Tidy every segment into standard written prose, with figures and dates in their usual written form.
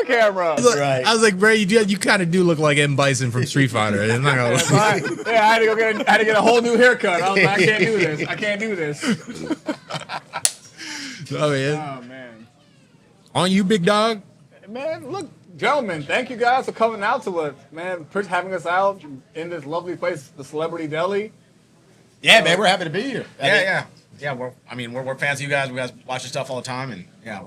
camera. Right. I was like, bro, you kind of do look like M. Bison from Street Fighter. I'm not gonna lie. Yeah, I had to get a whole new haircut. I was like, I can't do this. Oh man. Oh man. On you, big dog. Man, look, gentlemen, thank you guys for coming out to us, man. For having us out in this lovely place, the Celebrity Deli. Yeah, man, we're happy to be here. Yeah. We're fans of you guys. We guys watch your stuff all the time, and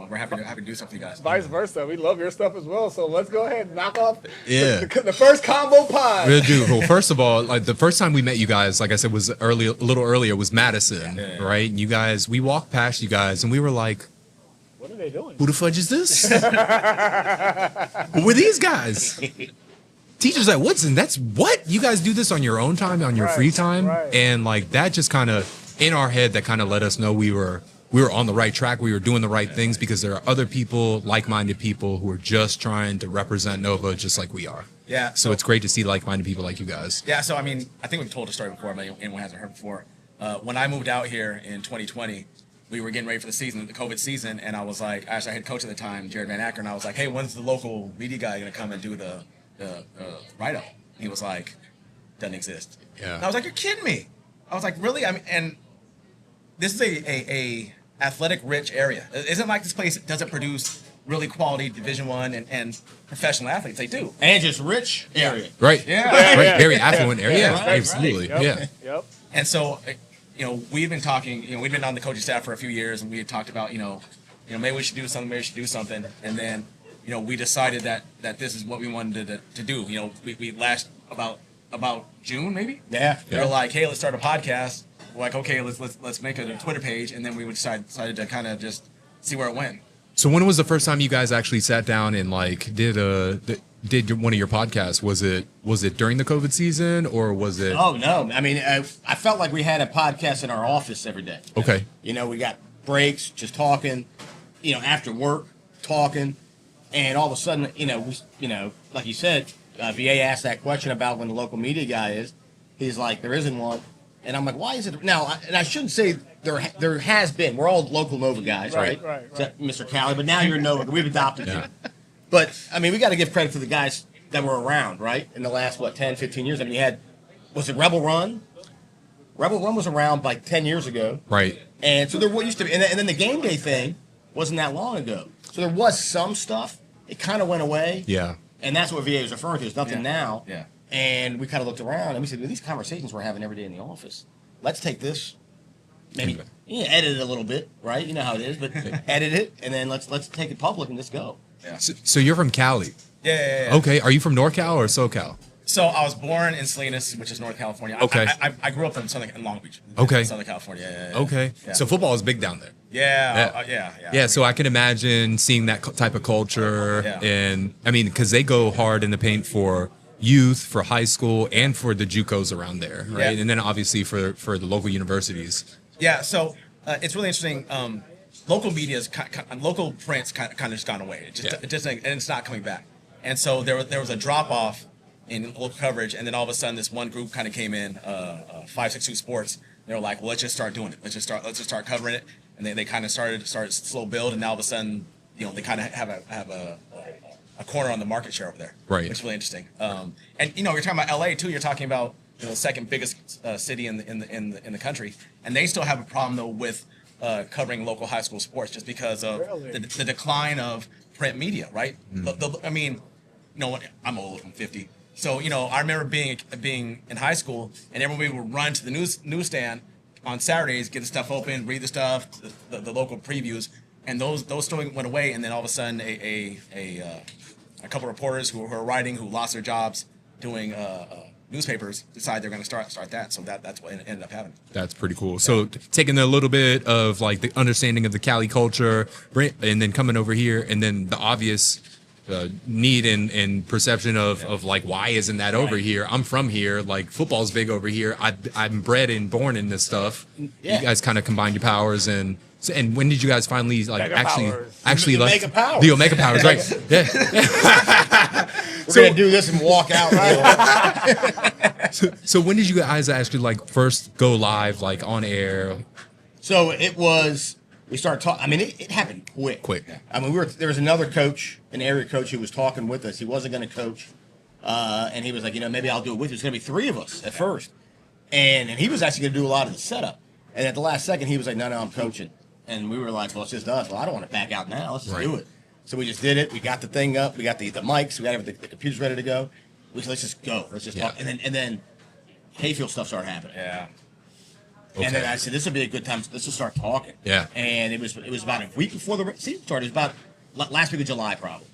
we're happy to do something for you guys. Vice versa, we love your stuff as well. So let's go ahead and knock off the first combo pod. We'll do. Well, first of all, like the first time we met you guys, like I said, was a little earlier, was Madison, right? And you guys, we walked past you guys, and we were like, what are they doing? who the fudge is this? Who are these guys? Teacher's like, what? You guys do this on your own time, on your free time? Right. And like that just kind of, in our head, that kind of let us know we were on the right track. We were doing the right things because there are other people, like-minded people who are just trying to represent Nova just like we are. Yeah. So it's great to see like-minded people like you guys. Yeah, so I mean, I think we've told the story before, but anyone hasn't heard before. When I moved out here in 2020, we were getting ready for the season, the COVID season, and I was like, actually, I had coach at the time, Jared Van Acker, and I was like, hey, when's the local media guy going to come and do the write-up? He was like, doesn't exist. Yeah. And I was like, you're kidding me. I was like, really? I mean, and this is a athletic rich area. It isn't like this place doesn't produce really quality Division I and professional athletes. They do. And just rich area. Right. Yeah. Right. Very affluent area. Yeah, Yeah, right, absolutely. Yep. Yeah. Yep. And so, we've been talking, we've been on the coaching staff for a few years, and we had talked about, maybe we should do something, And then, we decided that this is what we wanted to do. We last about June, maybe? Yeah. They were like, hey, let's start a podcast. We're like, okay, let's make a Twitter page, and then we decided to kind of just see where it went. So when was the first time you guys actually sat down and like did one of your podcasts? Was it during the COVID season or was it? Oh no! I mean, I felt like we had a podcast in our office every day. Okay. We got breaks, just talking. After work, talking, and all of a sudden, like you said, VA asked that question about when the local media guy is. He's like, there isn't one. And I'm like, why is it now? And I shouldn't say there has been. We're all local Nova guys, right? Right. Except Mr. Cali, but now you're Nova. We've adopted you. But I mean, we got to give credit to the guys that were around, right? In the last 10, 15 years. I mean, you had Rebel Run? Rebel Run was around like 10 years ago, Right. and so there used to be, and then the game day thing wasn't that long ago. So there was some stuff. It kind of went away. Yeah. And that's what VA was referring to. There's nothing now. Yeah. And we kind of looked around and we said, well, these conversations we're having every day in the office, let's take this, maybe edit it a little bit, right? You know how it is, but edit it, and then let's take it public and just go. Yeah. So you're from Cali. Yeah. Okay. Are you from NorCal or SoCal? So I was born in Salinas, which is North California. Okay. I grew up in Long Beach. Okay. Southern California. Yeah. Okay. Yeah. So football is big down there. Yeah. Yeah, so I can imagine seeing that type of culture, and I mean, because they go hard in the paint for youth, for high school, and for the JUCOs around there, right? Yeah. And then obviously for the local universities. Yeah. So it's really interesting. Local media's local print's kind of just gone away. It just and it's not coming back. And so there was a drop off in local coverage, and then all of a sudden this one group kind of came in, 562 Sports. They were like, well, let's just start doing it. Let's just start covering it. And they kind of started slow build, and now all of a sudden, they kind of have a corner on the market share over there, right? Which is really interesting. And you're talking about LA too. You're talking about the second biggest city in the country, and they still have a problem though with covering local high school sports just because of the decline of print media, right? I mean, I'm old. I'm 50. So I remember being in high school, and everybody would run to the newsstand on Saturdays, get the stuff open, read the stuff, the local previews, and those still went away. And then all of a sudden, a couple of reporters who were writing, who lost their jobs doing newspapers, decided they're going to start that. So that's what ended up happening. That's pretty cool. So taking a little bit of like the understanding of the Cali culture, and then coming over here, and then the obvious need and perception of like, why isn't that over here? I'm from here. Like, football's big over here. I'm bred and born in this stuff. Yeah. You guys kind of combine your powers, and when did you guys finally like actually the like Omega Powers. the Omega Powers, right? Yeah. We're gonna do this and walk out. Right? So when did you guys actually like first go live, like on air? So it was we started talking. I mean, it happened quick. Quick. I mean, there was another coach, an area coach, who was talking with us. He wasn't going to coach, and he was like, maybe I'll do it with you. It's going to be 3 of us at first, and he was actually going to do a lot of the setup. And at the last second, he was like, no, I'm coaching. And we were like, well, it's just us. Well, I don't want to back out now. Let's just do it. So we just did it. We got the thing up. We got the mics. We got everything. The computer's ready to go. We said, let's just go. Let's just talk. And then Hayfield stuff started happening. Yeah. Okay. And then I said, this would be a good time. Let's just start talking. Yeah. And it was about a week before the season started. It was about last week of July, probably.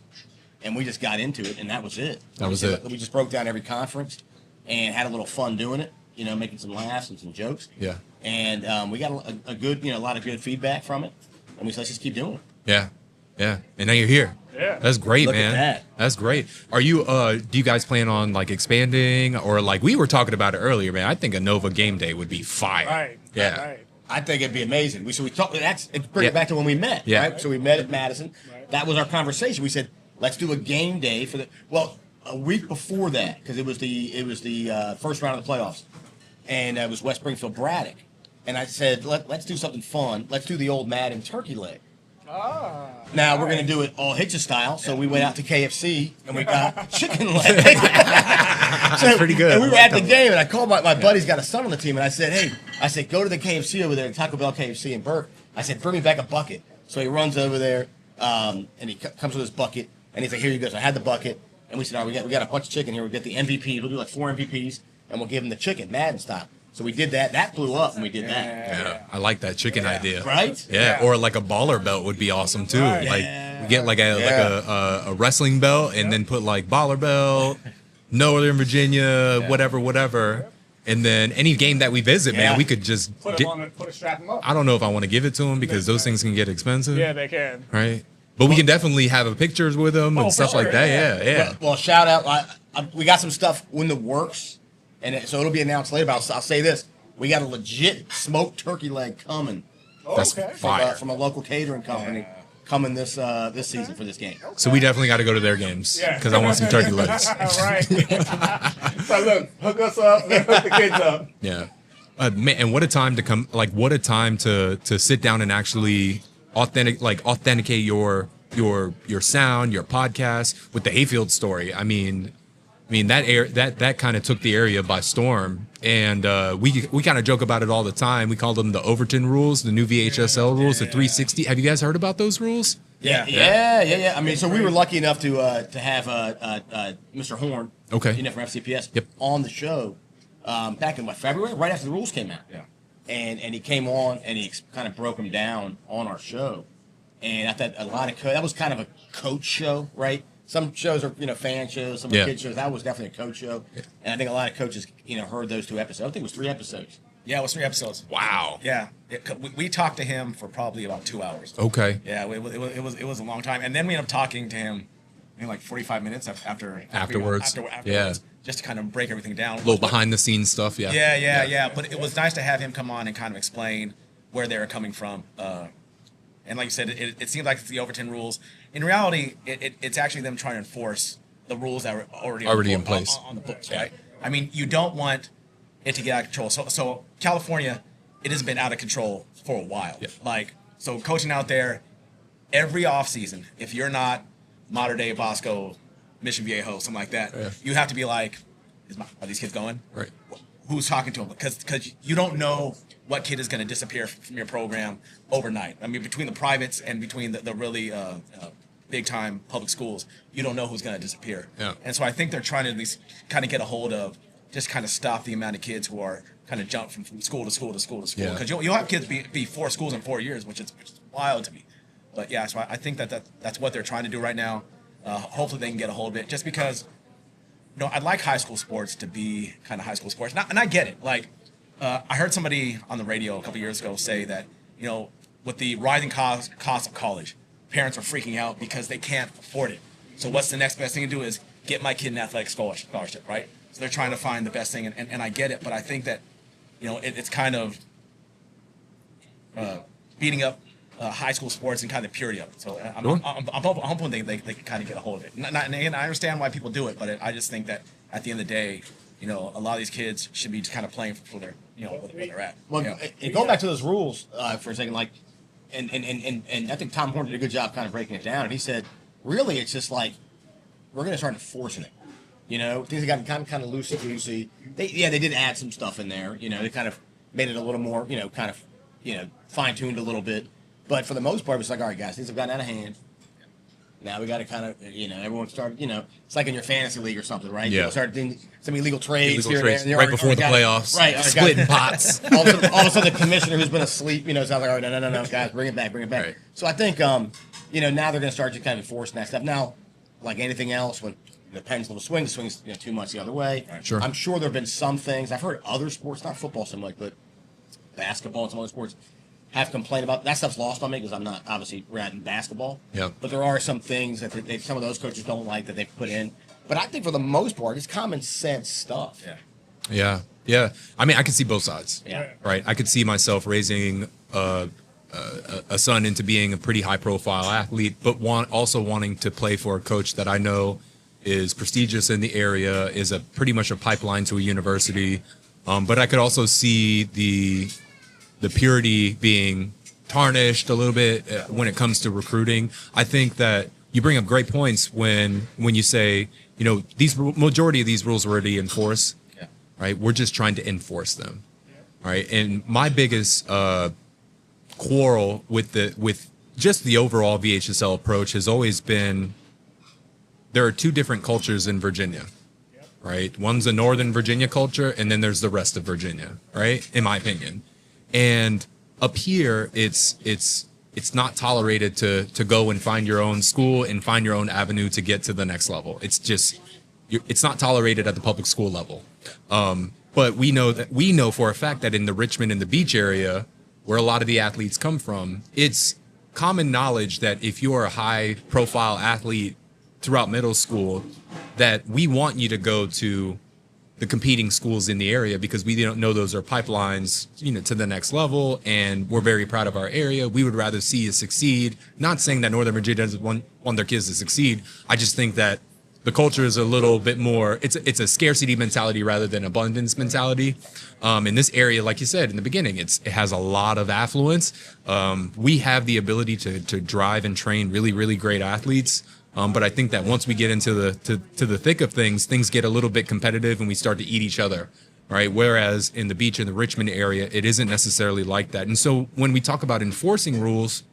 And we just got into it, and that was it. That was it. We just broke down every conference and had a little fun doing it. Making some laughs and some jokes. Yeah. And we got a good, a lot of good feedback from it. And we said, let's just keep doing it. Yeah. Yeah. And now you're here. Yeah. That's great, Look man. at that. That's great. Are you do you guys plan on like expanding, or like we were talking about it earlier, man? I think a Nova game day would be fire. Right. Yeah. Right. I think it'd be amazing. We talked. It brings it back to when we met. Yeah. Right. So we met at Madison. Right. That was our conversation. We said, let's do a game day for a week before that, because it was the first round of the playoffs, and it was West Springfield Braddock. And I said, let's do something fun. Let's do the old Madden turkey leg. Now we're going to do it AllHitches style. So we went out to KFC and we got chicken leg. That's pretty good. And we were at the game, and I called my buddy's got a son on the team, and I said, hey, go to the KFC over there, Taco Bell KFC in Burke. I said, bring me back a bucket. So he runs over there, and he comes with his bucket, and he's like, here you go. So I had the bucket, and we said, all right, we got a bunch of chicken here. We'll get the MVPs. We'll do like 4 MVPs, and we'll give them the chicken, Madden style. So we did that. That blew up when we did that. Yeah, I like that chicken idea. Right? Yeah, or like a baller belt would be awesome too. Right. Like Yeah. we get like a wrestling belt, and then put like baller belt, Northern Virginia, whatever. And then any game that we visit, man, we could just Put a strap them up. I don't know if I want to give it to them because those things can get expensive. Yeah, they can. Right. But we can definitely have pictures with them and for stuff sure, like that. Yeah. Well, shout out. We got some stuff in the works, so it'll be announced later. But I'll say this: we got a legit smoked turkey leg coming That's Okay. fire. from a local catering company coming this season for this game. So we definitely got to go to their games Yeah. because I want some turkey legs. Right. So look, hook us up, then hook the kids up. Yeah. Man, and what a time to come! Like, what a time to sit down and actually authenticate your sound, your podcast with the Hayfield story. I mean that kind of took the area by storm, and we kind of joke about it all the time. We call them the Overton rules, the new VHSL rules, the 360. Have you guys heard about those rules? Yeah. I mean, so we were lucky enough to have Mr. Horn, Okay. from FCPS, Yep. on the show back in February, right after the rules came out. Yeah. And he came on and he kind of broke them down on our show, and I thought a lot of that was kind of a coach show, right? Some shows are fan shows, some are kid shows. That was definitely a coach show, and I think a lot of coaches heard those 2 episodes. I think it was 3 episodes. Yeah, it was 3 episodes. Wow. Yeah, we talked to him for probably about 2 hours. Okay. Yeah, it was a long time, and then we ended up talking to him in like 45 minutes Afterwards. Yeah. just to kind of break everything down. A little behind the scenes stuff. Yeah. Yeah. But it was nice to have him come on and kind of explain where they were coming from. And like you said, it seems like it's the Overton rules. In reality, it's actually them trying to enforce the rules that were already in place on the books, right? I mean, you don't want it to get out of control. So California, it has been out of control for a while. Yeah. So coaching out there, every offseason, if you're not modern day Bosco, Mission Viejo, something like that, you have to be like, are these kids going? Right. Who's talking to them? Because you don't know what kid is going to disappear from your program overnight. I mean, between the privates and between the really big time public schools, you don't know who's going to disappear. Yeah. And so I think they're trying to at least kind of get a hold of, just kind of stop the amount of kids who are kind of jump from school to school to school to school. Yeah. Because you'll have kids be 4 schools in 4 years, which is wild to me. But yeah, so I think that's what they're trying to do right now. Hopefully they can get a hold of it, just because I'd like high school sports to be kind of high school sports. And I get it. I heard somebody on the radio a couple years ago say that, with the rising cost of college, parents are freaking out because they can't afford it. So what's the next best thing to do is get my kid an athletic scholarship, right? So they're trying to find the best thing, and I get it, but I think that, it's kind of beating up high school sports and kind of purity of it. So I'm hoping they can kind of get a hold of it. And again, I understand why people do it, but I just think that at the end of the day, a lot of these kids should be just kind of playing for their, where they're at. Well, and going back to those rules for a second, and I think Tom Horn did a good job kind of breaking it down. And he said, really, it's just like we're going to start enforcing it. You know, things have gotten kind of loosey. They did add some stuff in there. You know, they kind of made it a little more, fine tuned a little bit. But for the most part, it's like, all right, guys, things have gotten out of hand. Now we got to kind of, everyone started, it's like in your fantasy league or something, right? Yeah. People started doing some illegal trades Illegal trades here and there. right before the playoffs. Right. Splitting pots. All of a sudden, the commissioner who's been asleep, sounds like, all right, no, guys, bring it back. Right. So I think, now they're going to start just kind of enforcing that stuff. Now, like anything else, when the pendulum swings, too much the other way. Right. Sure. I'm sure there have been some things. I've heard other sports, not football so much, but basketball and some other sports have complained about. That stuff's lost on me because I'm not obviously rat in basketball. Yeah. But there are some things that some of those coaches don't like that they've put in. But I think for the most part, it's common sense stuff. Yeah. I mean, I can see both sides. Yeah. Right. I could see myself raising a son into being a pretty high profile athlete, but also wanting to play for a coach that I know is prestigious in the area, is pretty much a pipeline to a university. But I could also see the purity being tarnished a little bit when it comes to recruiting. I think that you bring up great points when you say, these majority of these rules are already in force, right? We're just trying to enforce them, right? And my biggest quarrel with just the overall VHSL approach has always been there are two different cultures in Virginia, right? One's a Northern Virginia culture, and then there's the rest of Virginia, right? In my opinion. And up here, it's not tolerated to go and find your own school and find your own avenue to get to the next level. It's not tolerated at the public school level. But we know for a fact that in the Richmond and the Beach area, where a lot of the athletes come from, it's common knowledge that if you're a high profile athlete throughout middle school, that we want you to go to the competing schools in the area because we don't know those are pipelines, to the next level. And we're very proud of our area. We would rather see you succeed. Not saying that Northern Virginia doesn't want their kids to succeed. I just think that the culture is a little bit more, it's a scarcity mentality rather than abundance mentality. In this area, like you said in the beginning, it has a lot of affluence. We have the ability to drive and train really, really great athletes. But I think that once we get into the thick of things get a little bit competitive and we start to eat each other, right? Whereas in the Beach and the Richmond area, it isn't necessarily like that. And so when we talk about enforcing rules,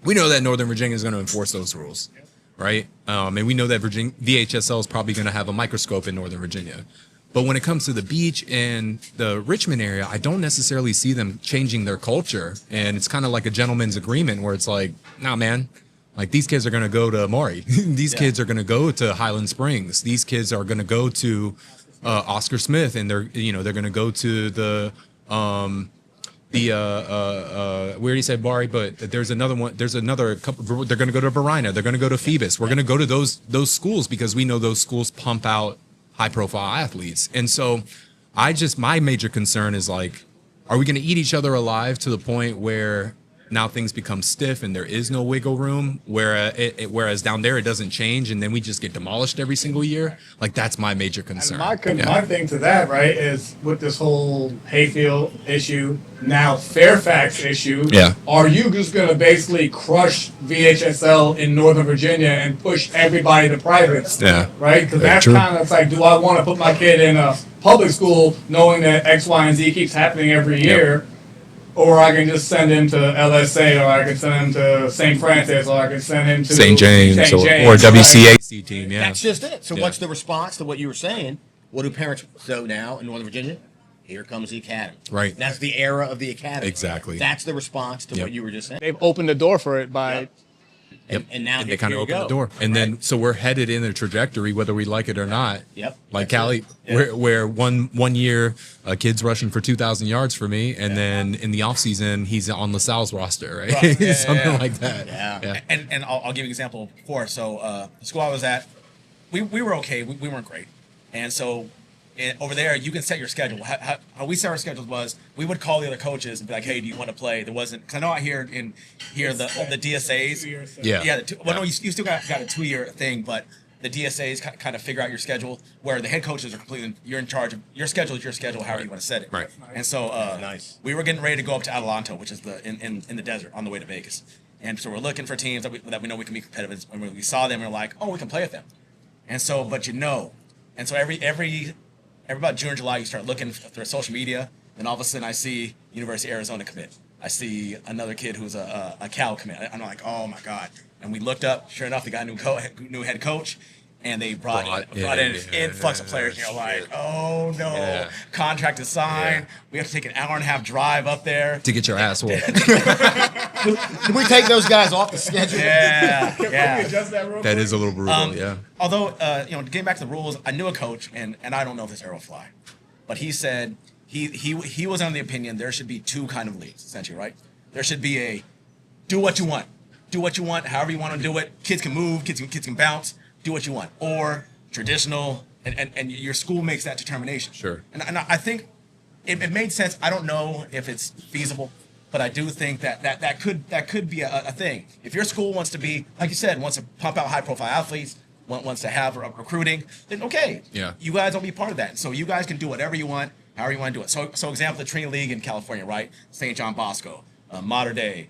we know that Northern Virginia is going to enforce those rules, right? And we know that VHSL is probably going to have a microscope in Northern Virginia. But when it comes to the Beach and the Richmond area, I don't necessarily see them changing their culture. And it's kind of like a gentleman's agreement where it's like, nah, man. Like, these kids are going to go to Amari. These kids are going to go to Highland Springs. These kids are going to go to Oscar Smith, and they're going to go to the we already said Bari, but there's another one. There's another couple. They're going to go to Verina. They're going to go to Phoebus. We're going to go to those schools because we know those schools pump out high profile athletes. And so my major concern is, like, are we going to eat each other alive to the point where now things become stiff and there is no wiggle room, whereas down there it doesn't change and then we just get demolished every single year? Like, that's my major concern. And my thing to that, right, is with this whole Hayfield issue, now Fairfax issue, are you just going to basically crush VHSL in Northern Virginia and push everybody to privates? Yeah. Right? Because that's kind of like, do I want to put my kid in a public school knowing that X, Y, and Z keeps happening every year? Or I can just send him to LSA, or I can send him to St. Francis, or I can send him to St. James, or WCAC team. Yeah, that's just it. So what's the response to what you were saying? What do parents so now in Northern Virginia? Here comes the academy. Right. That's the era of the academy. Exactly. That's the response to what you were just saying. They've opened the door for it by. And now they kind of open the door, and then so we're headed in a trajectory whether we like it or not. Like Cali, where one year kid's rushing for 2,000 yards for me, and then in the off season he's on LaSalle's roster, right? Something like that. Yeah. And I'll give you an example before. So the school I was at, we were okay. We weren't great, and so. Over there, you can set your schedule. How we set our schedules was we would call the other coaches and be like, "Hey, do you want to play?" There wasn't, because I know out here the DSAs. No, you still got a 2-year thing, but the DSAs kind of figure out your schedule, where the head coaches are completely, you're in charge of your schedule is your schedule, however you want to set it. Right. And so Nice. we were getting ready to go up to Adelanto, which is in the desert on the way to Vegas. And so we're looking for teams that we know we can be competitive. And when we saw them, we were like, oh, we can play with them. And so, but and so every about June or July, you start looking through social media, and all of a sudden I see University of Arizona commit. I see another kid who's a Cal commit. I'm like, oh my God. And we looked up, sure enough, they got a new head coach, and they brought in an influx of players. And you're like, oh no, contract is signed. We have to take an hour and a half drive up there to get your ass whooped. Can we take those guys off the schedule? Yeah, yeah. That is a little brutal, yeah. Although, getting back to the rules, I knew a coach, and I don't know if this ever will fly, but he said he was under the opinion there should be two kind of leagues, essentially, right? There should be a do what you want, however you want to do it. Kids can move, kids can bounce, do what you want, or traditional, and your school makes that determination. Sure. And I think it made sense. I don't know if it's feasible, but I do think that could be a thing. If your school wants to be, like you said, wants to pump out high-profile athletes, wants to have recruiting, then okay. Yeah. You guys will be part of that. So you guys can do whatever you want, however you want to do it. So example, the Trinity League in California, right? St. John Bosco, Mater Dei,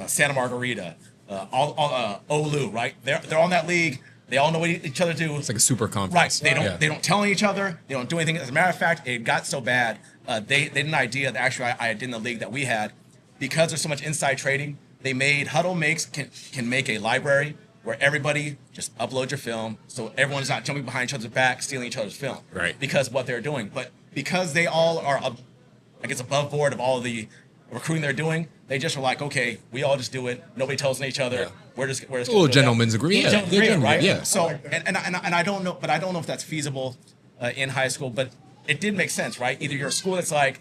Santa Margarita, Olu, right? They're on that league. They all know what each other do. It's like a super conference. Right. They don't tell each other. They don't do anything. As a matter of fact, it got so bad. They had an idea that actually I did in the league that we had, because there's so much inside trading. They made can make a library where everybody just upload your film, so everyone's not jumping behind each other's back, stealing each other's film. Right. Because of what they're doing, but because they all are, above board of all of the recruiting they're doing, they just are like, okay, we all just do it. Nobody tells each other. Yeah. We're just a little gentleman's agreement. Yeah, agreement, right? Yeah. So and I don't know, but I don't know if that's feasible in high school. But it did make sense, right? Either you're a school that's like,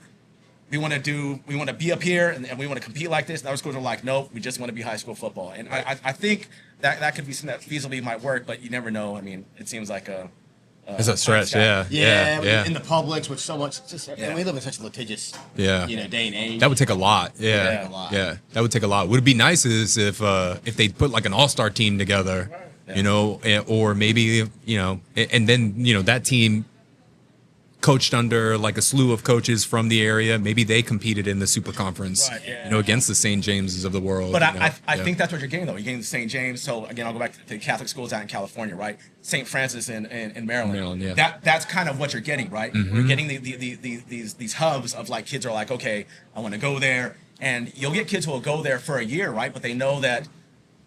we want to be up here and we want to compete like this. And other schools are like, nope, we just want to be high school football. And I think that could be something that feasibly might work, but you never know. I mean, it seems like it's a stretch, yeah. In the Publix with so much, and we live in such a litigious, day and age. That would take a lot, yeah. That would take a lot. Would it be nice is if they put like an all-star team together, or maybe and then that team coached under like a slew of coaches from the area. Maybe they competed in the super conference, against the St. James's of the world. But I think that's what you're getting, though. You're getting the St. James. So again, I'll go back to the Catholic schools out in California, right? St. Francis in Maryland. That's kind of what you're getting, right? Mm-hmm. You're getting these hubs of like kids are like, okay, I want to go there, and you'll get kids who will go there for a year, right? But they know that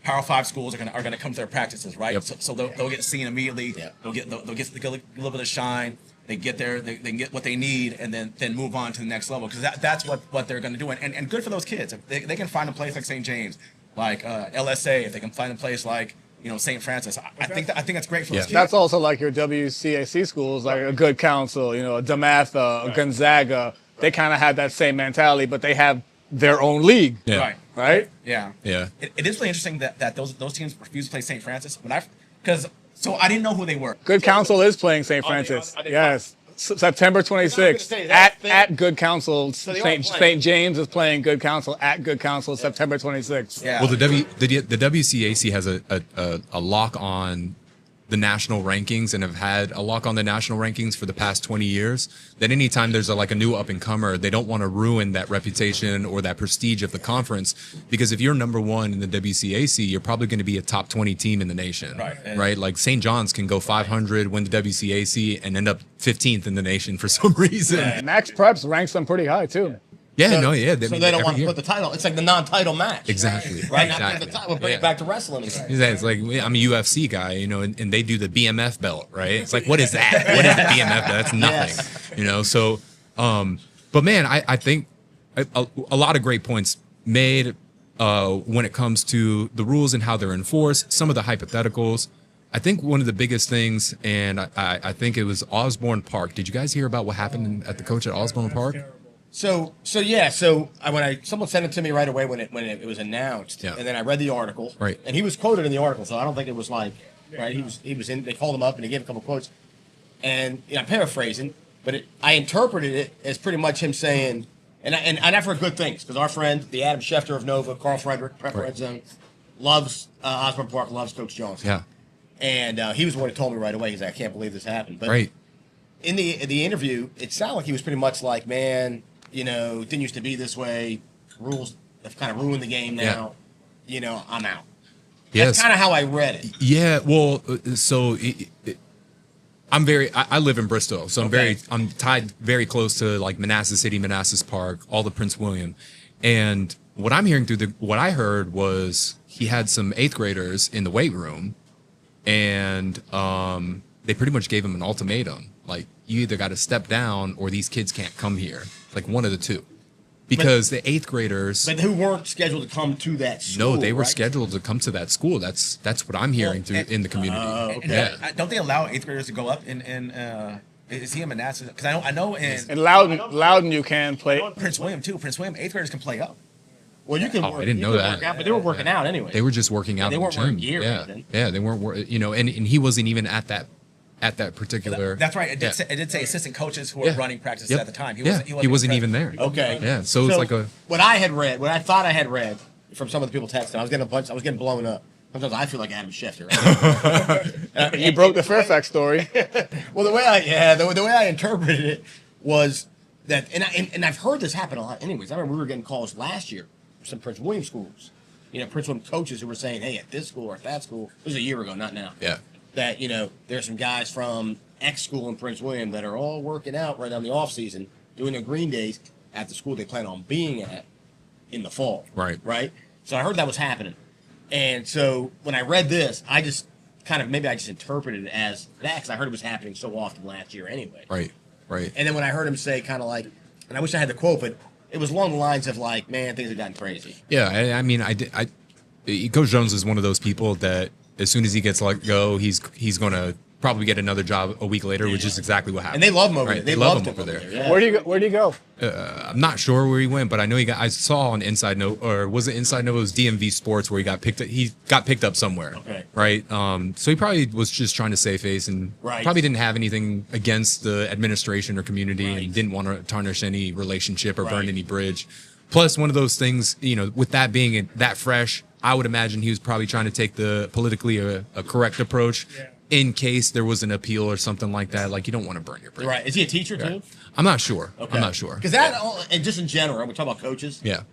Power 5 schools are gonna come to their practices, right? Yep. So they'll get seen immediately. Yeah. They'll get a little bit of shine. They get there, they can get what they need, and then move on to the next level, because that's what they're going to do. And good for those kids. If they can find a place like St. James, like LSA, if they can find a place like St. Francis, I think that's great for those kids. That's also like your WCAC schools, like a Good Counsel, a DeMatha, a Gonzaga. They kind of have that same mentality, but they have their own league. Yeah. Right? Yeah. Yeah. It is really interesting that those teams refuse to play St. Francis So I didn't know who they were. Good Counsel is playing St. Francis. Yes. September 26th at Good Counsel. St. James is playing Good Counsel at Good Counsel September 26th. Yeah. Well, the WCAC has a lock on the national rankings and have had a lock on the national rankings for the past 20 years. That anytime there's a new up and comer, they don't want to ruin that reputation or that prestige of the conference, because if you're number one in the WCAC, you're probably going to be a top 20 team in the nation, right? Like St. John's can go 500, win the WCAC, and end up 15th in the nation for some reason. Yeah. Max Preps ranks them pretty high too. Yeah, so they don't want to put the title. It's like the non-title match. Exactly. Right? Exactly. Not put the title. We'll bring it back to wrestling. Exactly. It's like, I'm a UFC guy, and they do the BMF belt, right? It's like, what is that? What is the BMF belt? That's nothing, Yes. So, but man, I think a lot of great points made when it comes to the rules and how they're enforced, some of the hypotheticals. I think one of the biggest things, and I think it was Osborne Park. Did you guys hear about what happened at the coach at Osborne Park? So someone sent it to me right away when it was announced, and then I read the article, right, and he was quoted in the article, so I don't think it was like, right, he was in. They called him up and he gave a couple quotes, and I'm paraphrasing, but I interpreted it as pretty much him saying, and I've heard good things, because our friend, the Adam Schefter of Nova, Carl Frederick, Prep Red Zone, loves Osborne Park, loves Coach Jones. Yeah. And he was the one who told me right away. He's like, I can't believe this happened. But Right. in the interview, it sounded like he was pretty much like, man, it didn't used to be this way. Rules have kind of ruined the game now. I'm out. Yes. That's kind of how I read it. Yeah. Well, so I live in Bristol, so I'm tied very close to like Manassas City, Manassas Park, all the Prince William. And what I'm hearing what I heard was he had some 8th graders in the weight room, and they pretty much gave him an ultimatum. Like, you either got to step down or these kids can't come here. Like, one of the two. Because the 8th graders... But who weren't scheduled to come to that school, No, they were right? scheduled to come to that school. That's what I'm hearing in the community. Okay. Don't they allow 8th graders to go up is he in Manassas? Because I know in In Loudon you can play. Prince William too. Prince William 8th graders can play up. Well, you can Oh, work. I didn't you know can that. work out, but they were working out anyway. They were just working out They in the weren't wearing gym. gear or Yeah, anything. yeah, they weren't. And he wasn't even at that particular. That's right. It did say assistant coaches who were running practices at the time. He wasn't even there. Okay. Yeah, so it's like a. What I thought I had read from some of the people texting, I was getting blown up. Sometimes I feel like Adam Schefter. Right? You broke the Fairfax story. Well, the way I interpreted it was that, and I've heard this happen a lot. Anyways, I remember we were getting calls last year from some Prince William schools. Prince William coaches who were saying, "Hey, at this school or at that school," it was a year ago, not now. Yeah. That there's some guys from X school in Prince William that are all working out right now in the off season, doing their green days at the school they plan on being at in the fall. Right. Right. So I heard that was happening, and so when I read this, I just interpreted it as that because I heard it was happening so often last year anyway. Right. And then when I heard him say kind of like, and I wish I had the quote, but it was along the lines of like, man, things have gotten crazy. Yeah, I mean, Coach Jones is one of those people that as soon as he gets let go, he's going to probably get another job a week later, which is exactly what happened. And they love him over right? there. They love him over there. Yeah. Where'd he go? I'm not sure where he went, but I know I saw on Inside Note, or was it Inside Note? It was DMV Sports where he got picked up. He got picked up somewhere. Okay. Right. So he probably was just trying to save face and probably didn't have anything against the administration or community and didn't want to tarnish any relationship or burn any bridge. Plus, one of those things, with that being that fresh, I would imagine he was probably trying to take the politically a correct approach in case there was an appeal or something like that. Like, you don't want to burn your bridge. Right. Is he a teacher too? I'm not sure. Okay. I'm not sure. Because and just in general, we talk about coaches. Yeah.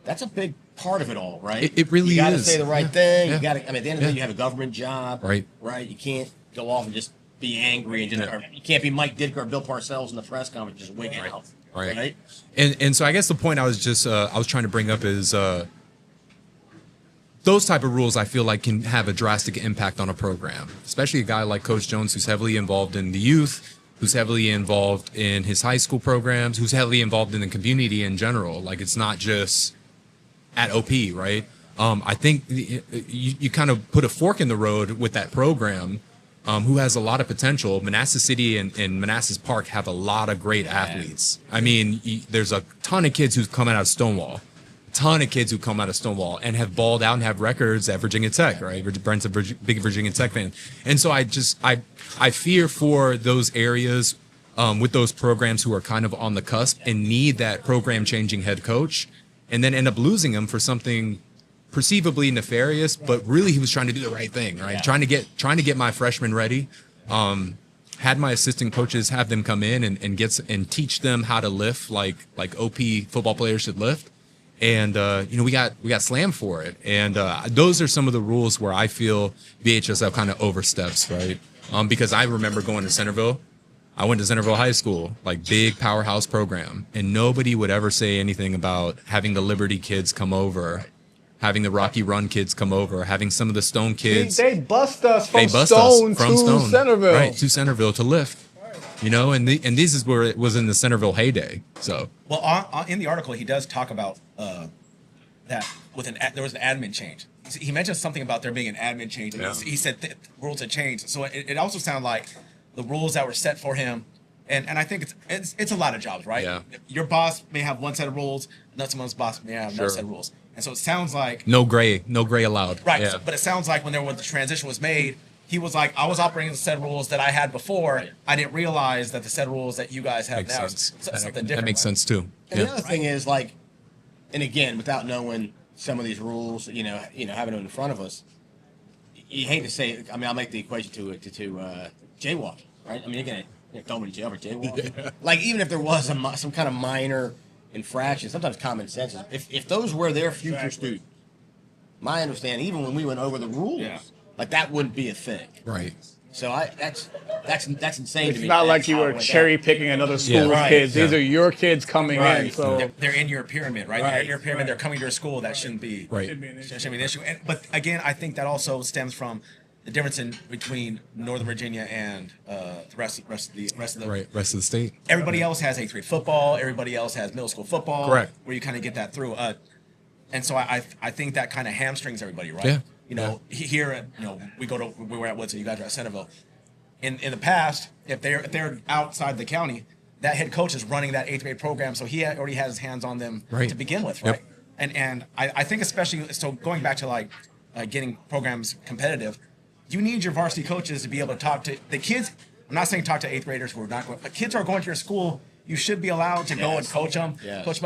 That's a big part of it all, right? It really you gotta is. say the right thing. Yeah. You got to. I mean, at the end of the day, you have a government job. Right. Right. You can't go off and just be angry and just. Or you can't be Mike Ditka or Bill Parcells in the press conference just wing out. Right. And so I guess the point I was trying to bring up is those type of rules I feel like can have a drastic impact on a program, especially a guy like Coach Jones who's heavily involved in the youth, who's heavily involved in his high school programs, who's heavily involved in the community in general. Like, it's not just at OP, right? I think you kind of put a fork in the road with that program, who has a lot of potential. Manassas City and Manassas Park have a lot of great athletes. I mean, there's a ton of kids who've come out of Stonewall. And have balled out and have records at Virginia Tech, right? Brent's a big Virginia Tech fan. And so I fear for those areas with those programs who are kind of on the cusp and need that program changing head coach and then end up losing him for something perceivably nefarious, but really he was trying to do the right thing, right? Yeah. Trying to get my freshmen ready. Had my assistant coaches have them come in and teach them how to lift like OP football players should lift. And we got slammed for it, and those are some of the rules where I feel VHSL kind of oversteps, right? Because I remember going to Centerville. I went to Centerville High School, like big powerhouse program, and nobody would ever say anything about having the Liberty kids come over, having the Rocky Run kids come over, having some of the Stone kids. They bust us from Stone to Centerville, right? To Centerville to lift. And this is where it was in the Centerville heyday. So, well, in the article, he does talk about that there was an admin change. He mentioned something about there being an admin change. And he said rules had changed. So it also sounded like the rules that were set for him, and I think it's a lot of jobs, right? Yeah. Your boss may have one set of rules, another someone's boss may have another set of rules, and so it sounds like no gray allowed. Right. Yeah. But it sounds like when the transition was made, he was like, I was operating the set rules that I had before. I didn't realize that the set rules that you guys have now is something different. That makes sense too. And the other thing is and again, without knowing some of these rules, having them in front of us, you hate to say it. I mean, I'll make the equation to jaywalking, right? I mean, you're gonna throw me in jail for jaywalking. Yeah. Like even if there was some kind of minor infraction, sometimes common sense is if those were their future students, my understanding, even when we went over the rules, like that wouldn't be a thing. Right. So that's insane to me. It's not like you were cherry picking another school's kids. These are your kids coming in. So they're in your pyramid, right? They're in your pyramid. They're coming to your school. That shouldn't be Shouldn't be an issue. But again, I think that also stems from the difference between Northern Virginia and the rest of the state. Everybody else has 8th grade football. Everybody else has middle school football. Correct. Where you kind of get that through. And so I think that kind of hamstrings everybody, right? Yeah. Here, we were at Woodson, you guys are at Centerville. In the past, if they're outside the county, that head coach is running that 8th grade program, so he already has his hands on them to begin with, right? Yep. And I think especially, so going back to like getting programs competitive, you need your varsity coaches to be able to talk to the kids. I'm not saying talk to 8th graders who are not going, but kids who are going to your school, you should be allowed to go and coach them,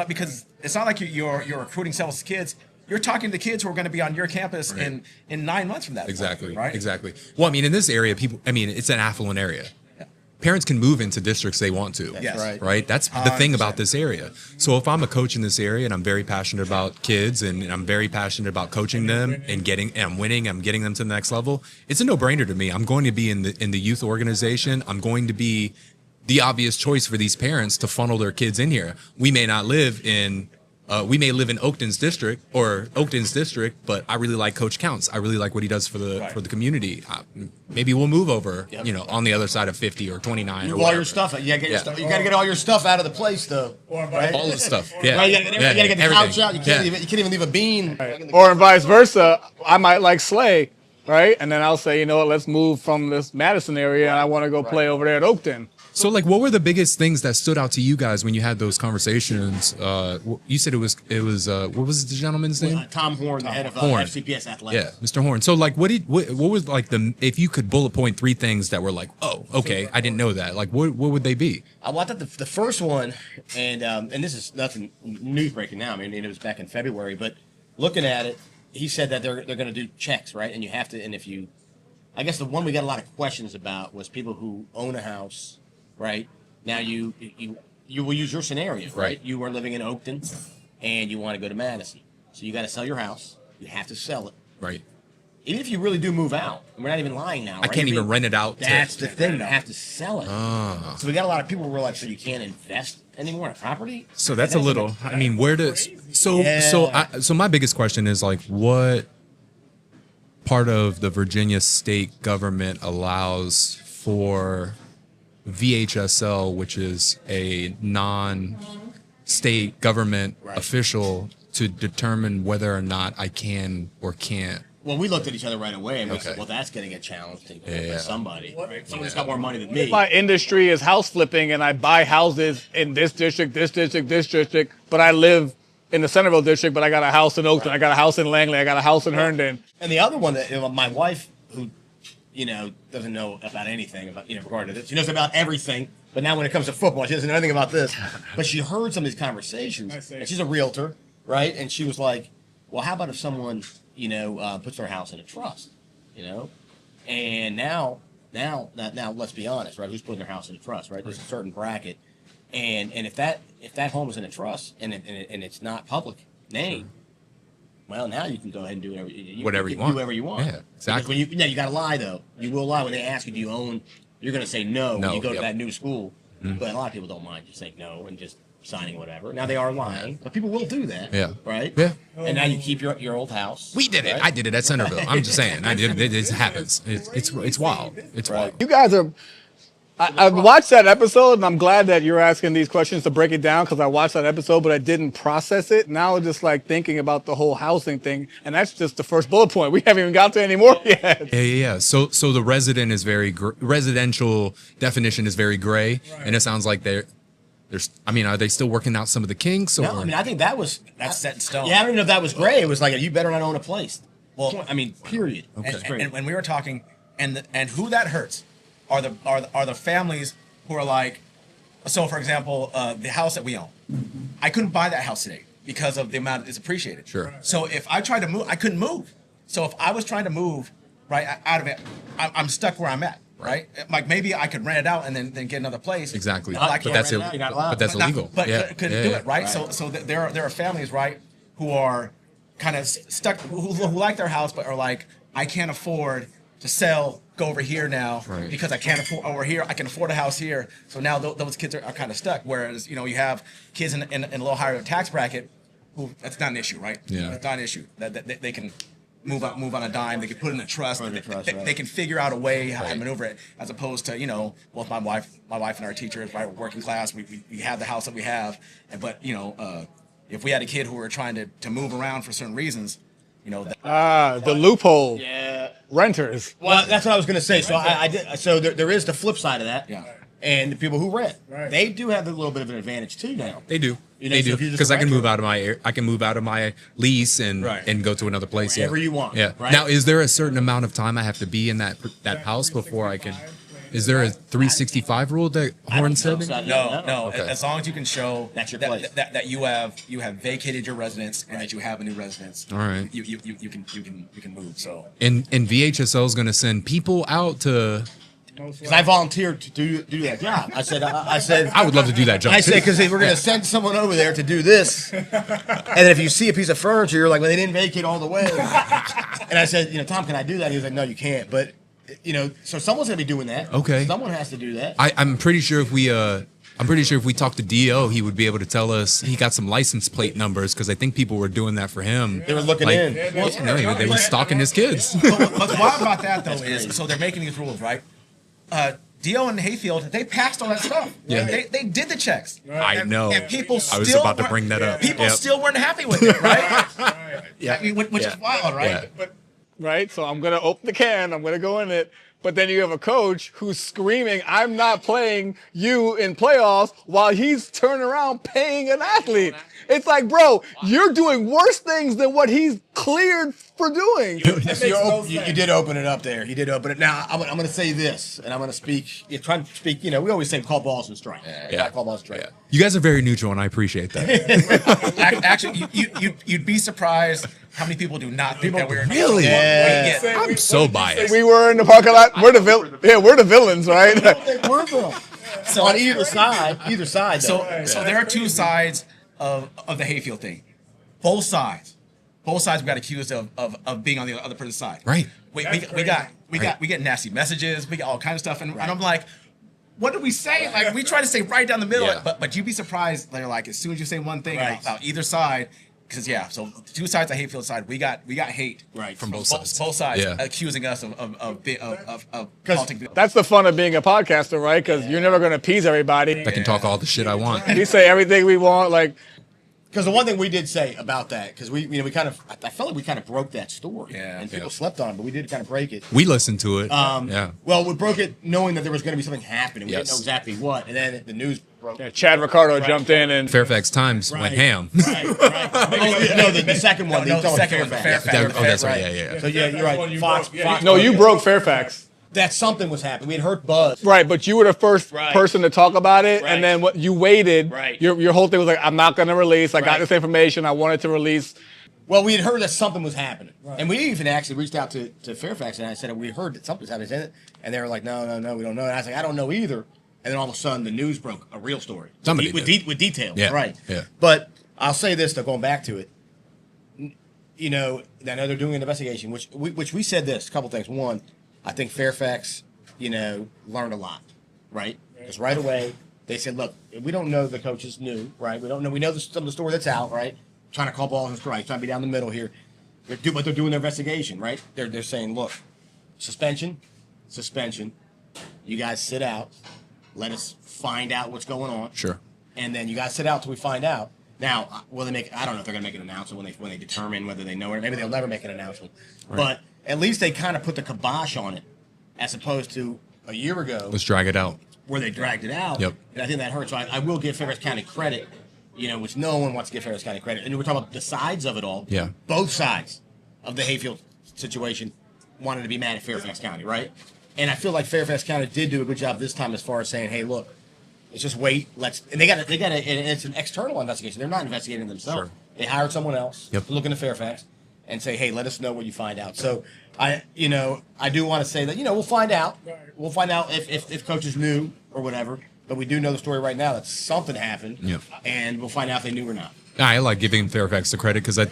because it's not like you're recruiting several kids. You're talking to kids who are going to be on your campus in 9 months from that. Exactly. Point, right? Exactly. Well, I mean, in this area, it's an affluent area. Yeah. Parents can move into districts they want to. Yes. Right. That's the thing about this area. So if I'm a coach in this area and I'm very passionate about kids and I'm very passionate about coaching them and I'm winning, I'm getting them to the next level, it's a no-brainer to me. I'm going to be in the youth organization. I'm going to be the obvious choice for these parents to funnel their kids in here. We may live in Oakton's district, but I really like Coach Counts. I really like what he does for the community. Maybe we'll move over, on the other side of 50 or 29. Move all your stuff. You gotta get all your stuff out of the place, though. Right? All the stuff. Yeah. Right? You gotta get the couch out. You can't even leave a bean. Right. Or vice versa. I might like Slay, right? And then I'll say, let's move from this Madison area, and I want to go play over there at Oakton. So, what were the biggest things that stood out to you guys when you had those conversations? You said it was what was the gentleman's name? Tom Horn, the head of FCPS Athletics. Yeah, Mr. Horn. So, what was if you could bullet point 3 things that were like, oh, okay, I didn't know that. Like, what would they be? I thought the first one, and this is nothing news breaking now. I mean, it was back in February, but looking at it, he said that they're going to do checks, right? And you have to, and if you, I guess the one we got a lot of questions about was people who own a house. Right now, you will use your scenario. Right, you are living in Oakton, and you want to go to Madison, so you got to sell your house. You have to sell it. Right. Even if you really do move out, and we're not even lying now. I can't even rent it out. That's the thing. You have to sell it. So we got a lot of people who are like, so you can't invest anymore in a property. So that's a little. I mean, where does so my biggest question is like, what part of the Virginia state government allows for VHSL, which is a non-state government official, to determine whether or not I can or can't. Well, we looked at each other right away and we said, well, that's going to get challenged by somebody. Right? Someone's got more money than me. My industry is house flipping, and I buy houses in this district, but I live in the Centerville district, but I got a house in Oakton, I got a house in Langley, I got a house in Herndon. And the other one that my wife, who doesn't know about anything about, regarding this. She knows about everything, but now when it comes to football, she doesn't know anything about this. But she heard some of these conversations, and she's a realtor, right? And she was like, well, how about if someone, puts their house in a trust, And now, let's be honest, right? Who's putting their house in a trust, right? There's a certain bracket. And if that home is in a trust and it's not public name, well, now you can go ahead and do whatever you want. Yeah, exactly. Because you got to lie, though. You will lie when they ask you, do you own? You're going to say no when you go to that new school. Mm-hmm. But a lot of people don't mind just saying no and just signing whatever. Now, they are lying, but people will do that. Yeah. Right? Yeah. And now you keep your old house. We did it. Right? I did it at Centerville. I'm just saying. It happens. It's wild. It's wild. You guys are... I watched that episode, and I'm glad that you're asking these questions to break it down, because I watched that episode, but I didn't process it. Now I'm just thinking about the whole housing thing, and that's just the first bullet point. We haven't even got to any more yet. Yeah. So the residential definition is very gray, and it sounds like are they still working out some of the kinks? Or? No, I think that's set in stone. Yeah, I don't even know if that was gray. It was like, you better not own a place. Well, period. Okay. And when we were talking, and who that hurts are the families who are like, so for example, the house that we own, I couldn't buy that house today because of the amount it's appreciated. Sure. So if I tried to move, I couldn't move. So if I was trying to move right, out of it, I'm stuck where I'm at. Right, like maybe I could rent it out and then get another place. Exactly, but that's illegal. But couldn't do it, right? So there are families, right, who are kind of stuck, who like their house, but are like, I can't afford to sell, go over here now because I can't afford over here. I can afford a house here, so now those kids are kind of stuck. Whereas you have kids in a little higher tax bracket, who that's not an issue, right? Yeah, it's not an issue that they can move on a dime. They can put in a trust. They can figure out a way how to maneuver it, as opposed to both my wife and our teachers, right? We're working class. We have the house that we have, but if we had a kid who were trying to move around for certain reasons, the loophole. Yeah. Renters. Well, that's what I was going to say. So I did. So there is the flip side of that. Yeah. And the people who rent, they do have a little bit of an advantage too now. They do. They do, because I can move out of my lease and go to another place. Wherever you want. Yeah. Right? Now, is there a certain amount of time I have to be in that house before I can? Is there a 365 rule that Horn said? No. Okay. As long as you can show that's your place. that you have vacated your residence and that you have a new residence. All right. You can move. So. And VHSL is going to send people out to. Because I volunteered to do that job. I said I would love to do that job. I said because we're going to send someone over there to do this, and then if you see a piece of furniture, you're like, well, they didn't vacate all the way. And I said, Tom, can I do that? He was like, no, you can't. But so someone's going to be doing that. Okay. Someone has to do that. I'm pretty sure if we talked to DO, he would be able to tell us he got some license plate numbers because I think people were doing that for him. They were looking in. They were stalking his kids. What's wild about that though is so they're making these rules, right? Dio and Hayfield, they passed all that stuff. Yeah. They did the checks. I know. And people still I was about to bring that up. People still weren't happy with it, right? Yeah. I mean, which is wild, right? Yeah. Right? So I'm going to open the can. I'm going to go in it. But then you have a coach who's screaming, I'm not playing you in playoffs while he's turning around paying an athlete. It's like, bro, you're doing worse things than what he's cleared for doing. You did open it up there. You did open it. Now, I'm going to say this, and I'm going to speak. You're trying to speak, we always say call balls and strike. Call balls and strike. Yeah. You guys are very neutral, and I appreciate that. Actually, you'd be surprised how many people do not think that we're really. Yeah. I'm so biased. We were in the parking lot. We're the villains, right? We're them. So on either side. So there are two sides of the Hayfield thing. Both sides we got accused of being on the other person's side. Right. We get nasty messages. We get all kinds of stuff, and I'm like, what did we say? Like we try to stay right down the middle, but you'd be surprised. They're like, as soon as you say one thing about either side. Because so the two sides of Hayfield side, we got hate from both sides. Both sides accusing us of politics. That's the fun of being a podcaster, right? Because you're never going to appease everybody. I can talk all the shit I want. We say everything we want, like. Because the one thing we did say about that, because we kind of, I felt like we kind of broke that story, and people slept on it, but we did kind of break it. We listened to it. Well, we broke it knowing that there was going to be something happening. We didn't know exactly what, and then the news broke. Yeah, Chad Ricardo jumped in, and Fairfax Times went ham. Right. The second one. The second one. Fairfax. Oh, that's right. Yeah. So you're right. Fox. No, you broke Fairfax. That something was happening. We had heard buzz. Right, but you were the first person to talk about it, and then you waited. Right. Your whole thing was like, I'm not going to release. I got this information. I wanted to release. Well, we had heard that something was happening. And we even actually reached out to Fairfax, and I said, we heard that something was happening. And they were like, no, we don't know. And I was like, I don't know either. And then all of a sudden, the news broke a real story. Somebody with details. Yeah. Right. Yeah. But I'll say this, though, going back to it. I know they're doing an investigation, which we said this, a couple things. One, I think Fairfax, learned a lot, right? Because right away, they said, look, we don't know the coaches knew, right? We don't know. We know some of the story that's out, right? Trying to call balls and strikes, trying to be down the middle here. But they're doing their investigation, right? They're saying, look, suspension. You guys sit out. Let us find out what's going on. Sure. And then you guys sit out till we find out. Now, will they make? I don't know if they're going to make an announcement when they determine whether they know it. Maybe they'll never make an announcement. Right. But at least they kind of put the kibosh on it, as opposed to a year ago. Let's drag it out. Where they dragged it out. Yep. And I think that hurts. So I will give Fairfax County credit, which no one wants to give Fairfax County credit. And we're talking about the sides of it all. Yeah. Both sides of the Hayfield situation wanted to be mad at Fairfax County, right? And I feel like Fairfax County did do a good job this time as far as saying, hey, look, let's just wait. And they got and it's an external investigation. They're not investigating themselves. Sure. They hired someone else to look into Fairfax. and say, hey, let us know what you find out. So I do want to say that, we'll find out. We'll find out if coaches knew or whatever. But we do know the story right now that something happened. Yep. And we'll find out if they knew or not. I like giving Fairfax the credit because I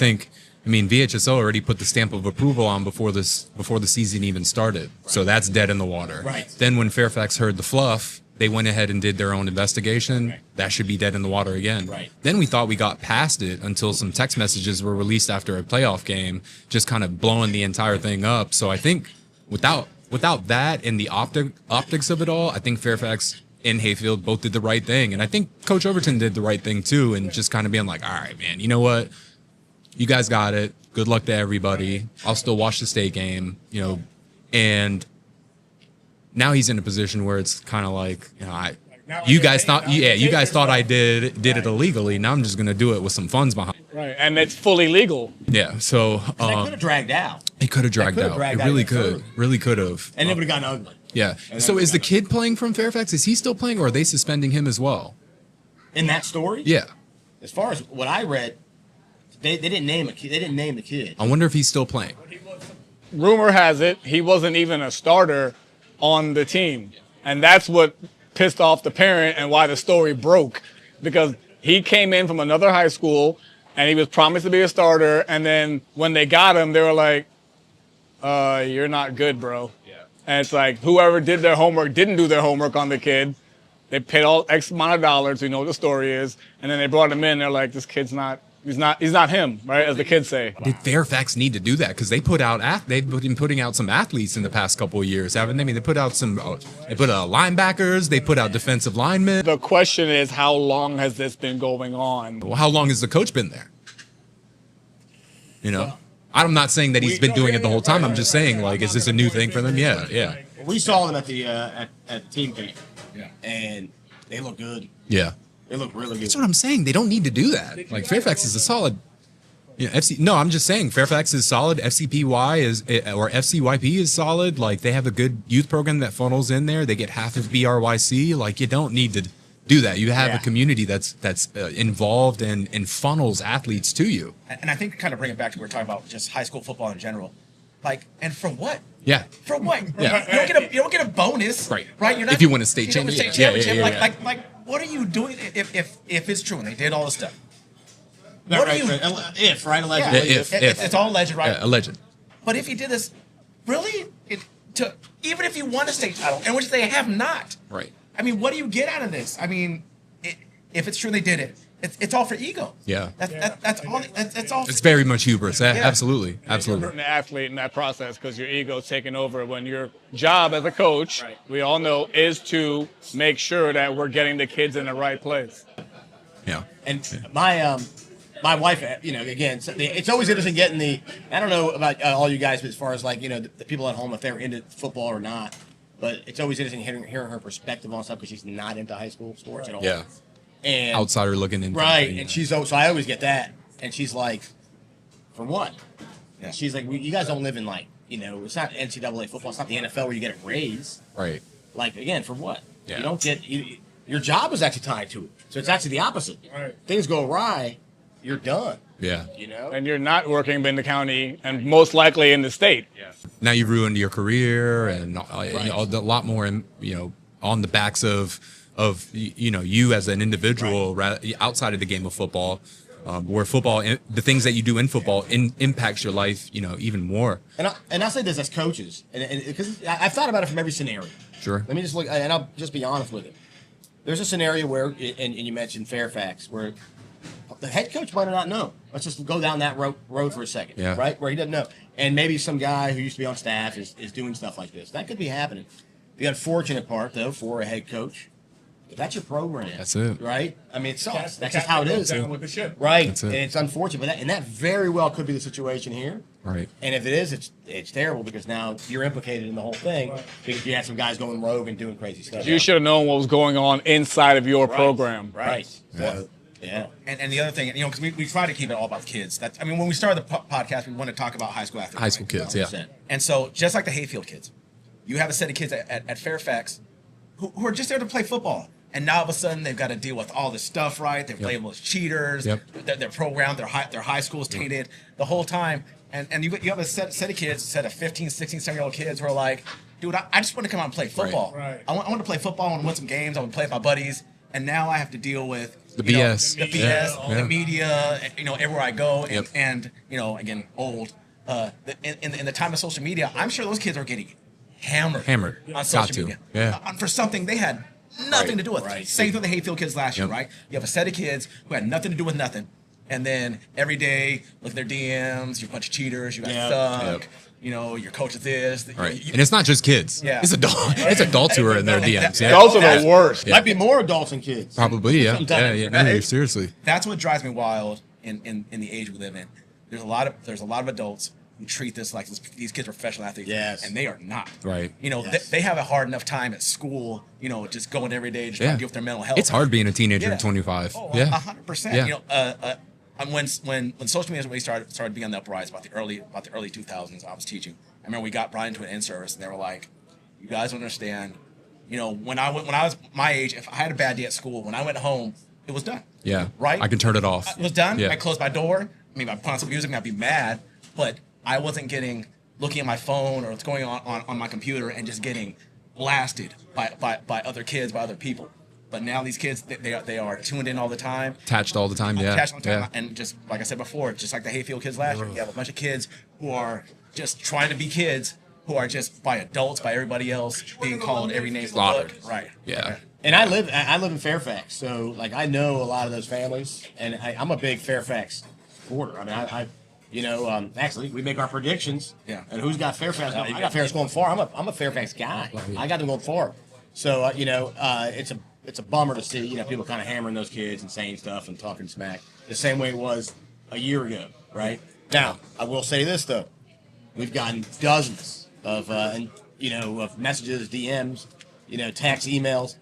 mean, VHSL already put the stamp of approval on before the season even started. Right. So that's dead in the water. Right. Then when Fairfax heard the fluff, they went ahead and did their own investigation. Right. That should be dead in the water again. Right. Then we thought we got past it until some text messages were released after a playoff game, just kind of blowing the entire thing up. So I think without that and the optics of it all, I think Fairfax and Hayfield both did the right thing. And I think Coach Overton did the right thing too, and just kind of being like, all right, man, you know what? You guys got it. Good luck to everybody. I'll still watch the state game, and now he's in a position where it's kind of like, you guys thought I did it illegally. Now I'm just going to do it with some funds behind. Right. And it's fully legal. Yeah. So They could have dragged out. it could have dragged out. It really could. Really could have. And it would have gotten ugly. Yeah. So is the kid playing from Fairfax? Is he still playing, or are they suspending him as well? In that story? Yeah. As far as what I read, they didn't name a kid. They didn't name the kid. I wonder if he's still playing. Rumor has it he wasn't even a starter on the team. And that's what pissed off the parent and why the story broke. Because he came in from another high school and he was promised to be a starter. And then when they got him, they were like, you're not good, bro. Yeah. And it's like whoever did their homework didn't do their homework on the kid. They paid all X amount of dollars. We know what the story is. And then they brought him in. They're like, this kid's not. He's not him, right? As the kids say. Did Fairfax need to do that? Because they've been putting out some athletes in the past couple of years, haven't they? I mean, they put out linebackers, they put out defensive linemen. The question is, how long has this been going on? Well, how long has the coach been there? I'm not saying that he's been doing it the whole time. I'm just saying, like, is this a new thing for them? Yeah. We saw them at the team camp, and they look good. Yeah. They look really good. That's what I'm saying. They don't need to do that. Like, Fairfax is a solid. No, I'm just saying Fairfax is solid. FCYP is solid. Like, they have a good youth program that funnels in there. They get half of BRYC. Like, you don't need to do that. You have a community that's involved and funnels athletes to you. And I think to kind of bring it back to what we're talking about, just high school football in general. Like, and for what? Yeah. For what? Yeah. You don't get a bonus. Right. Right. You're not, if you win a state championship. Yeah. Like, what are you doing if it's true and they did all this stuff? What are you? If, right? Allegedly. If. It's all alleged, right? Yeah, alleged. But if you did this, really, even if you won a state title, in which they have not. Right. I mean, what do you get out of this? I mean, if it's true they did it, it's all for ego. Yeah. That's all. That's all. It's very much hubris. Absolutely. Absolutely. An athlete in that process because your ego's taking over when your job as a coach, we all know, is to make sure that we're getting the kids in the right place. Yeah. And my wife, again, it's always interesting getting I don't know about all you guys, but as far as like, the people at home, if they're into football or not, but it's always interesting hearing her perspective on stuff because she's not into high school sports at all. Yeah. And outsider looking in. Right. And so I always get that. And she's like, for what? Yeah. She's like, you guys don't live in it's not NCAA football. It's not the NFL where you get a raise. Right. Like, again, for what? Yeah. You don't get, your job is actually tied to it. So it's actually the opposite. Right. Things go awry, you're done. Yeah. And you're not working in the county and most likely in the state. Yeah. Now you've ruined your career and a lot more, on the backs of you as an individual outside of the game of football, where football, the things that you do in football impacts your life, even more. And I say this as coaches, and because I've thought about it from every scenario. Sure. Let me just look, and I'll just be honest with it. There's a scenario where, and you mentioned Fairfax, where the head coach might not know. Let's just go down that road for a second, right? Where he doesn't know. And maybe some guy who used to be on staff is doing stuff like this. That could be happening. The unfortunate part, though, for a head coach, if that's your program. That's it. Right? I mean, it sucks. That's just how it is. With the ship. Right. That's it. And it's unfortunate. And that very well could be the situation here. Right. And if it is, it's terrible because now you're implicated in the whole thing because you had some guys going rogue and doing crazy stuff. You should have known what was going on inside of your program. Right. So, yeah. And the other thing, because we try to keep it all about the kids. When we started the podcast, we want to talk about high school athletes. High school kids, 100%. yeah. And so, just like the Hayfield kids, you have a set of kids at Fairfax who are just there to play football. And now all of a sudden they've got to deal with all this stuff, right? They're labeled as cheaters. Yep. Their program, their high school is tainted. The whole time, And you have a set of kids, set of 15, 16, 17-year-old kids who are like, dude, I just want to come out and play football. Right. I want to play football. I want to win some games. I want to play with my buddies. And now I have to deal with The BS. the BS, the media, everywhere I go. And again, old. In the time of social media, I'm sure those kids are getting hammered on social media. Yeah. For something they had nothing to do with. Same thing with the Hayfield kids last year, right? You have a set of kids who had nothing to do with nothing. And then every day, look at their DMs, you're a bunch of cheaters, you got thug, your coach is this. Right. And it's not just kids. Yeah. It's adults who are in their DMs. Adults are the worst. Might be more adults than kids. Probably, yeah. No, seriously. That's what drives me wild in the age we live in. There's a lot of adults who treat this like these kids are professional athletes. Yes. And they are not. Right. They have a hard enough time at school, just going every day, just trying to deal with their mental health. It's hard being a teenager at 25. Oh, yeah. 100%. Yeah. When social media really started being on the uprise about the early 2000s, I was teaching. I remember we got brought into an in-service, and they were like, "You guys don't understand. When I was my age, if I had a bad day at school, when I went home, it was done. Yeah. Right. I can turn it off. It was done. Yeah. I closed my door. Maybe I put on some music, and I'd be mad, but I wasn't looking at my phone or what's going on my computer and just getting blasted by other kids, by other people. But now these kids, they are tuned in all the time. Attached all the time, Attached all the time. Yeah. And just like I said before, just like the Hayfield kids last year, you have a bunch of kids who are just trying to be kids, who are just by adults, by everybody else, being called every name in the book. Right. Yeah. And I live in Fairfax, so like I know a lot of those families, and I'm a big Fairfax supporter. I mean, actually we make our predictions. Yeah. And who's got Fairfax? I got Fairfax going far. I'm a Fairfax guy. I got them going far. So it's a bummer to see people kind of hammering those kids and saying stuff and talking smack the same way it was a year ago, right? Now I will say this though, we've gotten dozens of messages, DMs, texts, emails.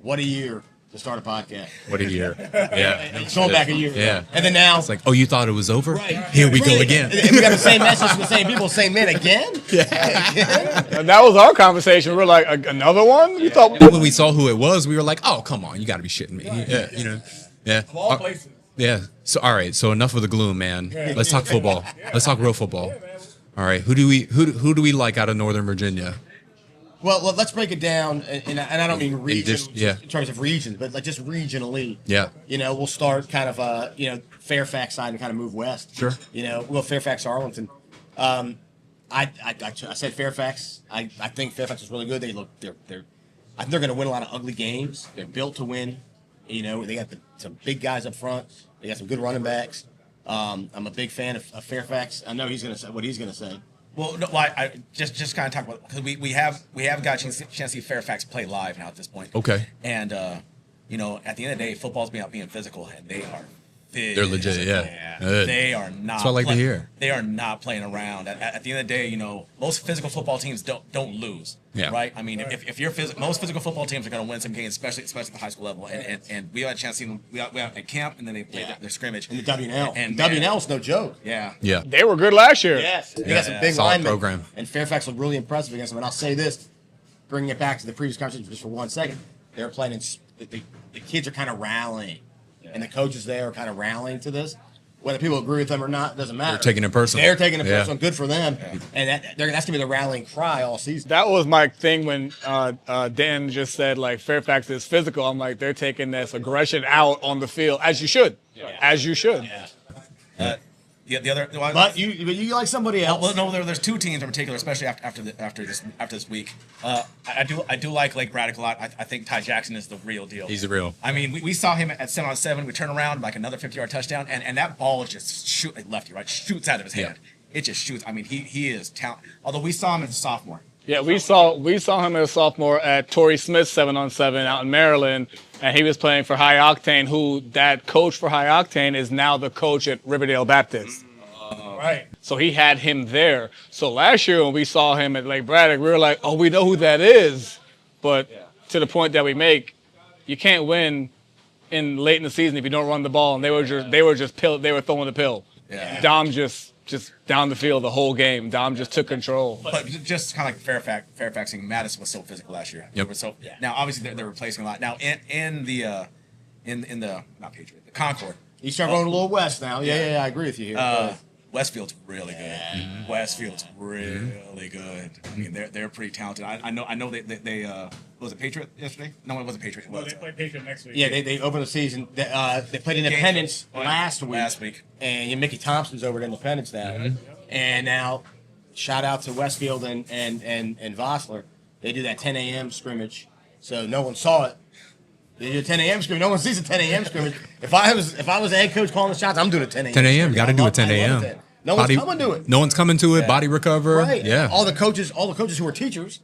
What a year to start a podcast. What a year. Yeah. It's going back a year. Yeah. And then now It's like, oh, you thought it was over? Right. Here we go again. And we got the same message from the same people saying, man, again? And that was our conversation. We're like, another one? We thought. And when we saw who it was, we were like, oh, come on. You got to be shitting me. Yeah. Yeah. Of all places. Yeah. So, all right. So enough of the gloom, man. Let's talk football. Let's talk real football. All right. Who do we like out of Northern Virginia? Well, let's break it down, and I don't mean region in in terms of regions, but like just regionally. Yeah. We'll start kind of Fairfax side and kind of move west. Sure. We'll Fairfax Arlington. I said Fairfax. I think Fairfax is really good. I think they're going to win a lot of ugly games. They're built to win. They got some big guys up front. They got some good running backs. I'm a big fan of Fairfax. I know he's going to say what he's going to say. Well, no, I just kind of talk about because we have got a chance to see Fairfax play live now at this point. Okay. And at the end of the day, football's being physical, and they are. They're legit, yeah. They are not. That's what I like to hear. They are not playing around. At the end of the day, most physical football teams don't lose. Yeah. Right. I mean, if you're most physical football teams are going to win some games, especially at the high school level. And we had a chance to see them. We out at camp, and then they played their scrimmage. And the WNL. And WNL's no joke. Yeah. Yeah. They were good last year. Yes. They got some big Solid linemen. program. And Fairfax looked really impressive against them. And I'll say this, bringing it back to the previous conversation just for 1 second. They're playing the kids are kind of rallying. And the coaches there are kind of rallying to this. Whether people agree with them or not, doesn't matter. They're taking it personal. They're taking it personal. Good for them. And that's going to be the rallying cry all season. That was my thing when Dan just said, like, Fairfax is physical. I'm like, they're taking this aggression out on the field, as you should. Yeah. As you should. Yeah. The other, but you like somebody else. Well, no, there's two teams in particular, especially after this week. I do like Lake Braddock a lot. I think Ty Jackson is the real deal. He's the real. I mean, we saw him at 7-on-7. We turn around like another 50-yard touchdown, and that ball just shoots out of his hand. It just shoots. I mean, he is talented. Although we saw him as a sophomore. Yeah, we saw him as a sophomore at Torrey Smith's 7-on-7 out in Maryland, and he was playing for High Octane, who that coach for High Octane is now the coach at Riverdale Baptist. Right. So he had him there. So last year when we saw him at Lake Braddock, we were like, oh, we know who that is. But to the point that we make, you can't win late in the season if you don't run the ball. And they were throwing the pill. Yeah. Dom just down the field the whole game. Dom just took control. But just kind of like Fairfax and Madison was so physical last year. Yep. Now obviously they're replacing a lot. Now in the not Patriot, the Concord. You start going a little west now. Yeah, I agree with you here. Westfield's really good. Westfield's really good. I mean, they're pretty talented. I know they was it Patriot yesterday? No, it wasn't Patriot. Well, they play Patriot next week. Yeah, they opened the season. They played Independence last week. And Mickey Thompson's over at Independence now. And now, shout out to Westfield and Vossler. They do that 10 a.m. scrimmage, so no one saw it. They do a 10 a.m. scrimmage. No one sees a 10 a.m. scrimmage. If I was a head coach calling the shots, I'm doing a 10 a.m. 10 a.m. Got to do a 10 a.m. No one's coming to it. No one's coming to it. Body recover. Right. Yeah. All the coaches who are teachers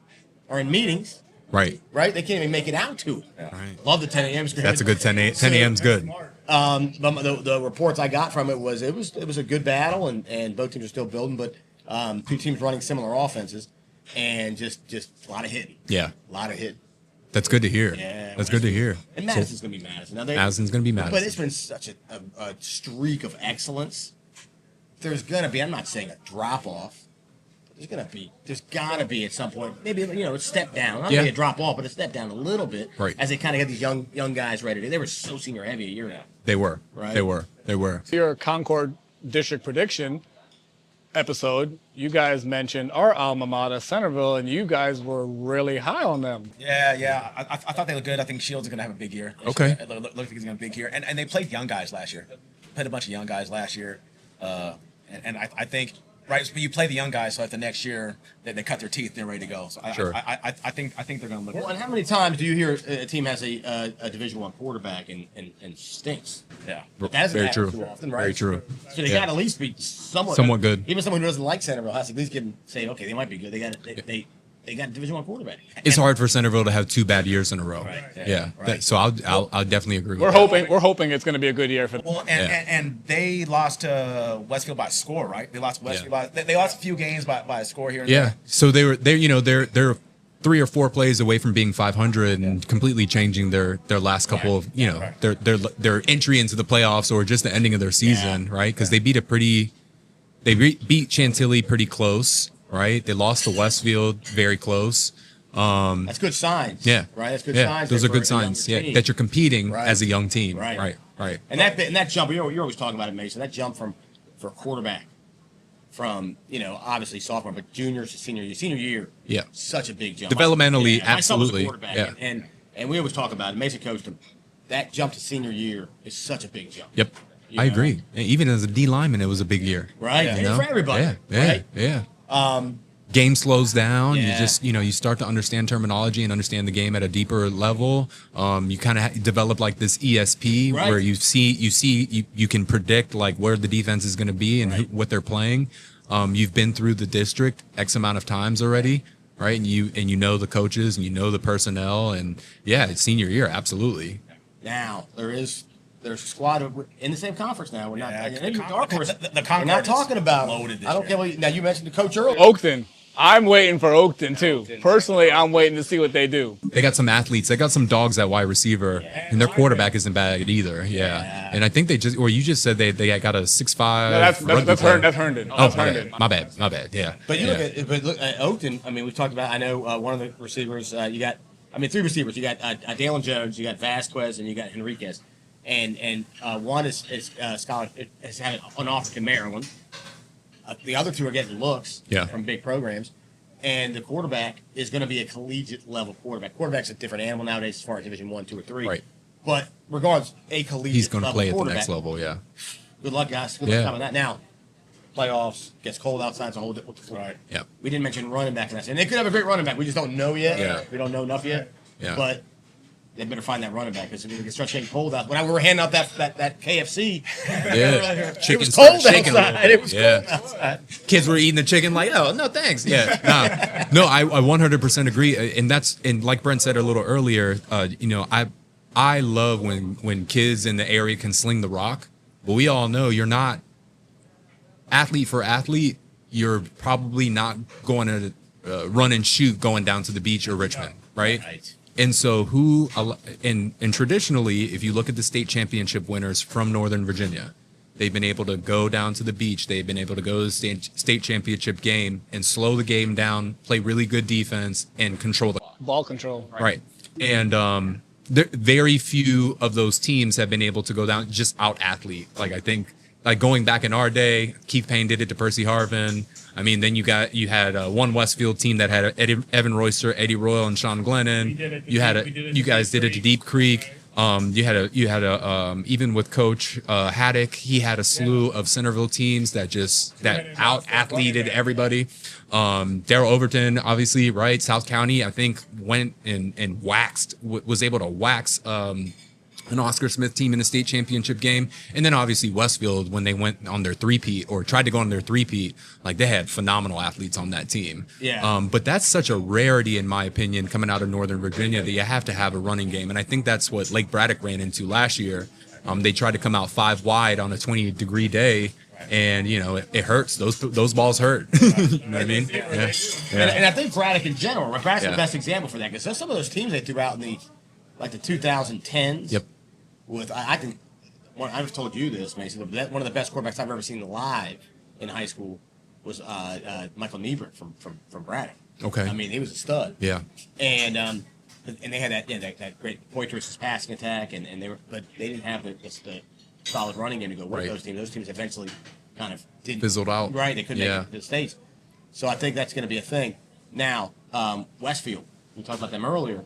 are in meetings. Right. Right. They can't even make it out to it. Right. Love the 10 a.m. scrimmage. That's a good 10 a.m.'s good. But the reports I got from it was a good battle, and both teams are still building, but two teams running similar offenses, and just a lot of hitting. Yeah. A lot of hitting. That's good to hear. Yeah, That's good to hear. And Madison's going to be Madison. Now Madison's going to be Madison. But it's been such a streak of excellence. There's going to be, I'm not saying a drop-off. There's got to be at some point, maybe, a step down. Not maybe a drop-off, but a step down a little bit. Right. As they kind of get these young guys ready. They were so senior-heavy a year now. They were. Right. They were. Your Concord District prediction episode, you guys mentioned our alma mater, Centerville, and you guys were really high on them. Yeah. I thought they looked good. I think Shields is going to have a big year. Okay. It looked like he's going to have a big year. And they played young guys last year. Played a bunch of young guys last year. And I think, right, but you play the young guys, so at the next year, they cut their teeth, they're ready to go. So I think they're going to look Well, good. and how many times do you hear a team has a Division I quarterback and stinks? Yeah. That doesn't Very happen true. too often, right? Very true. So they got to at least be Somewhat good. Even someone who doesn't like Centerville has to at least say, okay, they might be good. They got a Division I quarterback. It's hard for Centerville to have 2 bad years in a row. Right. Yeah. Right. So I'll definitely agree. We're hoping it's going to be a good year for them. Well, and they lost to Westfield by a score, right? They lost to Westfield by they lost a few games by a score here and there. So they're 3 or 4 plays away from being 500 and completely changing their last couple of their entry into the playoffs or just the ending of their season, right? Because they beat beat Chantilly pretty close, right? They lost to Westfield very close. That's good signs. Yeah, Right. That's good yeah, signs. those are for good a signs. younger Yeah, team. that you're competing Right. as a young team. Right. Right. And that jump, you're always talking about it, Mason. That jump for quarterback from obviously sophomore, but junior to senior year. Yeah. Such a big jump. Developmentally, My son was a absolutely. quarterback, Yeah. and we always talk about it. Mason coached him. That jump to senior year is such a big jump. Yep. You I know? agree. Even as a D lineman, it was a big year. Right. You And know? for everybody. Yeah. Right? Yeah. Game slows down. You Yeah. just, you start to understand terminology and understand the game at a deeper level. You kind of develop like this ESP Right. where you can predict like where the defense is going to be and what they're playing. You've been through the district X amount of times already, right? And you know the coaches and you know the personnel, and it's senior year, absolutely. Now there's a squad in the same conference now. We're not. Dark Horse. The We're Concord not is talking about. loaded this I don't year. care what. Now you mentioned the coach earlier. Oakton. I'm waiting for Oakton too. Personally, I'm waiting to see what they do. They got some athletes. They got some dogs at wide receiver, and their quarterback isn't bad either. Yeah. And I think you just said they got a 6'5". No, that's Herndon. Oh, That's Herndon. my bad. Yeah. But you look at Oakton. I mean, we've talked about. I know one of the receivers. You got. I mean, 3 receivers. You got Dalen Jones. You got Vasquez, and you got Henriquez. And one is scholar has had an offer in Maryland. The other 2 are getting looks from big programs. And the quarterback is going to be a collegiate level quarterback. Quarterback's a different animal nowadays as far as Division 1, 2, or 3. Right. But regardless, a collegiate He's going to play at the quarterback. next level. Yeah. Good luck, guys. Good luck on that. Now, playoffs, gets cold outside, it's a whole different story. Right. Yeah. We didn't mention running back in that. And they could have a great running back. We just don't know yet. Yeah. We don't know enough yet. Yeah. But they better find that running back because if it starts getting cold out. When we were handing out that KFC, Yeah. it was cold shaking a little outside. It was bit. cold outside. Kids were eating the chicken like, oh, no, thanks. Yeah. No, I 100% agree. And like Brent said a little earlier, I love when kids in the area can sling the rock. But we all know you're not athlete for athlete. You're probably not going to run and shoot going down to the beach or Richmond, right? Right. And so and traditionally, if you look at the state championship winners from Northern Virginia, they've been able to go down to the beach. They've been able to go to the state championship game and slow the game down, play really good defense, and control the Ball control. right. And very few of those teams have been able to go down just out athlete. Like I think like going back in our day, Keith Payne did it to Percy Harvin. I mean, then you had one Westfield team that had Evan Royster, Eddie Royal, and Sean Glennon. You guys did it to Deep Creek. You had a even with Coach Haddock, he had a slew of Centerville teams that out athleted everybody. Daryl Overton, obviously, right? South County, I think, went and was able to wax an Oscar Smith team in the state championship game. And then obviously Westfield, when they went on their three-peat or tried to go on their three-peat, like they had phenomenal athletes on that team. Yeah. But that's such a rarity, in my opinion, coming out of Northern Virginia, that you have to have a running game. And I think that's what Lake Braddock ran into last year. They tried to come out 5 wide on a 20-degree day. And, you know, it hurts. Those balls hurt. You know what I mean? Yeah. And I think Braddock in general, Braddock's the best example for that, because there's some of those teams they threw out in the 2010s. Yep. With I think I've told you this, Mason. One of the best quarterbacks I've ever seen live in high school was Michael Niebert from Braddock. Okay. I mean, he was a stud. Yeah. And they had that great Poitras passing attack, but they didn't have the solid running game to go with those teams. Those teams eventually kind of didn't fizzled out. Right, they couldn't make it to the States. So I think that's going to be a thing. Now, Westfield, we talked about them earlier.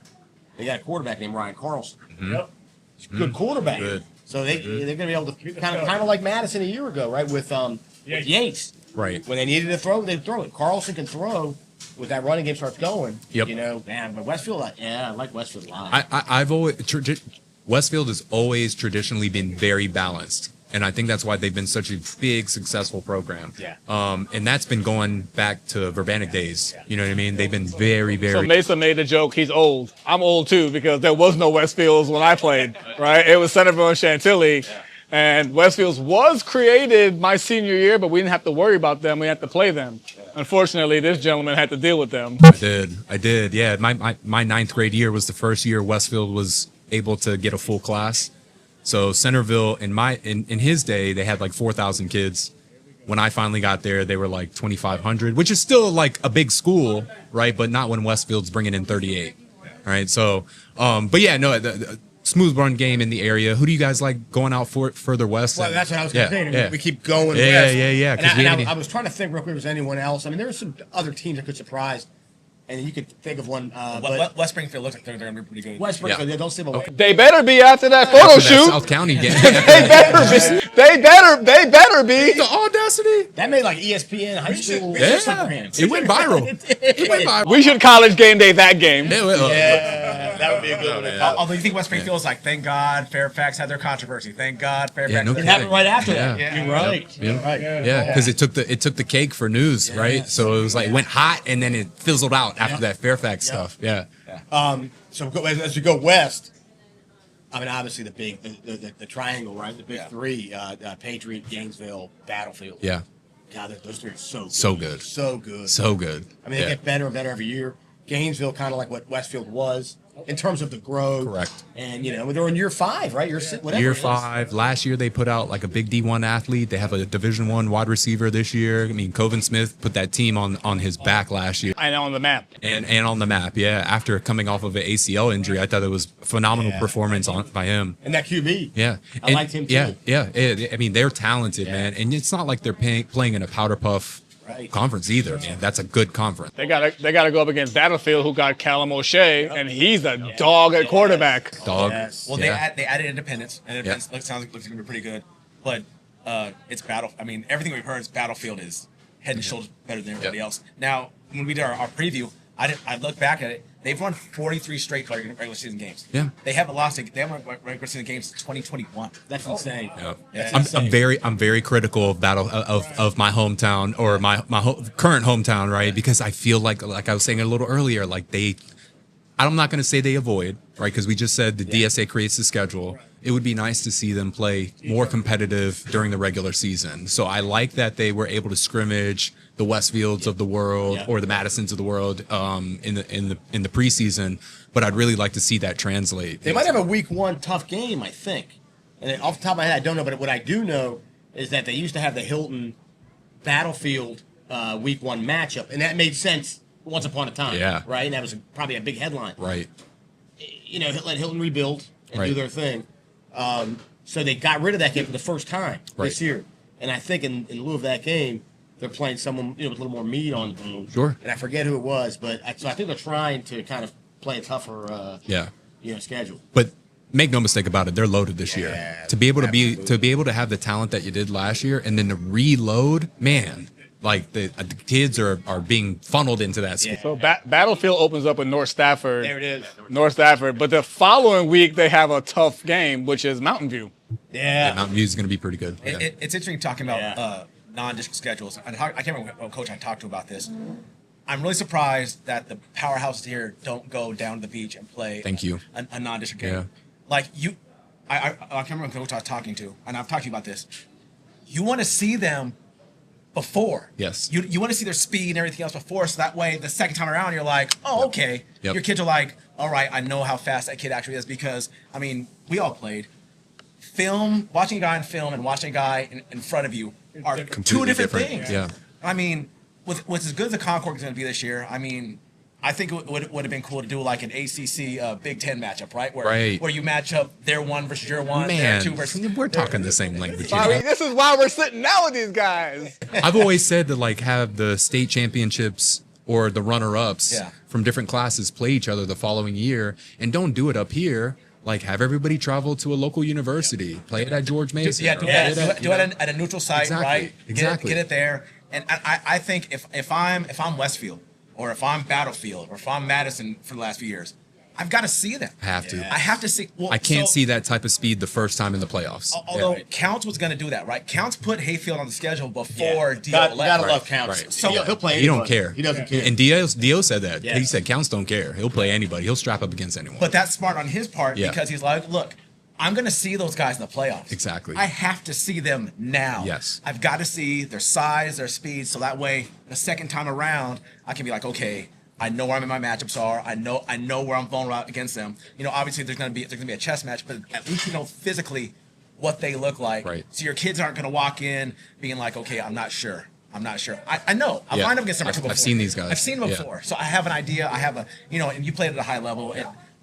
They got a quarterback named Ryan Carlson. Mm-hmm. Yep. Good quarterback. Good. So they're going to be able to kind of like Madison a year ago, right? With Yates. Right. When they needed to throw, they throw it. Carlson can throw. With that running game starts going. Yep. You know, man. But Westfield, I like Westfield a lot. I've always Westfield has always traditionally been very balanced. And I think that's why they've been such a big, successful program. Yeah. And that's been going back to Verbannic days. You know what I mean? They've been very, very. So Mesa made the joke, he's old. I'm old too, because there was no Westfields when I played, right? It was Centerville and Chantilly. And Westfields was created my senior year, but we didn't have to worry about them. We had to play them. Unfortunately, this gentleman had to deal with them. I did. Yeah. My ninth grade year was the first year Westfield was able to get a full class. So Centerville, in his day, they had like 4,000 kids. When I finally got there, they were like 2,500, which is still like a big school, right? But not when Westfield's bringing in 38. All right. So, but yeah, no, the smooth run game in the area. Who do you guys like going out for further west? Well, that's what I was going to say. Yeah. We keep going west. Yeah. And I was trying to think real quick if there's anyone else. I mean, there were some other teams that could surprise. And you could think of one. West Springfield looks like they're going to be pretty good. West Springfield, don't sleep away. They better be after that photo shoot. South County game. They better be. The audacity. That made like ESPN high school. It went viral. We should college game day that game. Yeah, that would be a good one. Although you think West Springfield is like, thank God Fairfax had their controversy. Thank God Fairfax. No it happened right after that. Yeah. You're right. Yeah, because it took the cake for news, right? So it was like it went hot and then it fizzled out after that Fairfax stuff. Yeah. So as we go west, I mean, obviously the triangle, right? The big three: Patriot, Gainesville, Battlefield. Yeah. God, those three are so good. So good. So good. I mean, they get better and better every year. Gainesville, kind of like what Westfield was in terms of the growth. Correct. And, they're in year 5, right? Year 5. Last year, they put out like a big D1 athlete. They have a Division I wide receiver this year. I mean, Coven Smith put that team on his back last year. And on the map. And on the map, yeah. After coming off of an ACL injury, I thought it was a phenomenal performance by him. And that QB. Yeah. I liked him too. Yeah. I mean, they're talented, man. And it's not like they're playing in a powder puff conference either, man. That's a good conference. They gotta go up against Battlefield, who got Callum O'Shea, and he's a dog at quarterback. Dog. Yes. Well, they added Independence, and Independence sounds like it's going to be pretty good. But it's Battle. I mean, everything we've heard is Battlefield is head and shoulders better than everybody else. Now, when we did our preview, I looked back at it. They've won 43 straight regular season games. Yeah. They haven't lost. They haven't won regular season games since 2021. That's insane. Yeah. I'm very critical of my hometown or my current hometown, right? Because I feel like I was saying a little earlier, like I'm not going to say they avoid, right? Because we just said the DSA creates the schedule. It would be nice to see them play more competitive during the regular season. So I like that they were able to scrimmage the Westfields of the world or the Madisons of the world in the preseason. But I'd really like to see that translate. They might have a week 1 tough game, I think. And off the top of my head, I don't know, but what I do know is that they used to have the Hilton Battlefield week 1 matchup, and that made sense once upon a time. Yeah. Right? And that was probably a big headline. Right. Let Hilton rebuild and do their thing. So they got rid of that game for the first time this year. And I think in lieu of that game, they're playing someone with a little more meat on the bone. Sure. And I forget who it was, but so I think they're trying to kind of play a tougher schedule. But make no mistake about it, they're loaded this year. To be able to have the talent that you did last year, and then to reload, man, like the kids are being funneled into that school. So Battlefield opens up with North Stafford. There it is. North Stafford. But the following week, they have a tough game, which is Mountain View. Yeah. Mountain View is going to be pretty good. It's interesting talking about non-district schedules. I can't remember what coach I talked to about this. I'm really surprised that the powerhouses here don't go down to the beach and play a non-district game. Yeah. Like I can't remember what coach I was talking to, and I've talked to you about this. You want to see them before. Yes. You want to see their speed and everything else before, so that way the second time around you're like, oh, okay. Yep. Your kids are like, all right, I know how fast that kid actually is, because I mean, we all played. Watching a guy in film and watching a guy in front of you are two different things. Yeah. I mean, with as good as the Concord is going to be this year, I mean, I think it would have been cool to do like an ACC Big Ten matchup, right? Where you match up their one versus your one, their two versus. We're talking the same language. I mean, this is why we're sitting down with these guys. I've always said to like have the state championships or the runner-ups from different classes play each other the following year, and don't do it up here. Like have everybody travel to a local university, play it at George Mason. Do it at a neutral site, right? Exactly. Get it there. And I think if I'm Westfield, or if I'm Battlefield, or if I'm Madison for the last few years, I've got to see them. I have to. I have to see. Well, I can't see that type of speed the first time in the playoffs. Although Counts was going to do that, right? Counts put Hayfield on the schedule before Dio left. Gotta love Counts. Right. So he'll play. He don't care. He doesn't care. And Dio said that. Yeah. He said Counts don't care. He'll play anybody. He'll strap up against anyone. But that's smart on his part because he's like, look, I'm going to see those guys in the playoffs. Exactly. I have to see them now. Yes. I've got to see their size, their speed, so that way the second time around I can be like, okay, I know where my matchups are. I know where I'm vulnerable against them. Obviously there's gonna be a chess match, but at least you know physically what they look like. Right. So your kids aren't gonna walk in being like, okay, I'm not sure. I know. I've lined up against them before. I've seen these guys. I've seen them before. So I have an idea. I have and you played at a high level.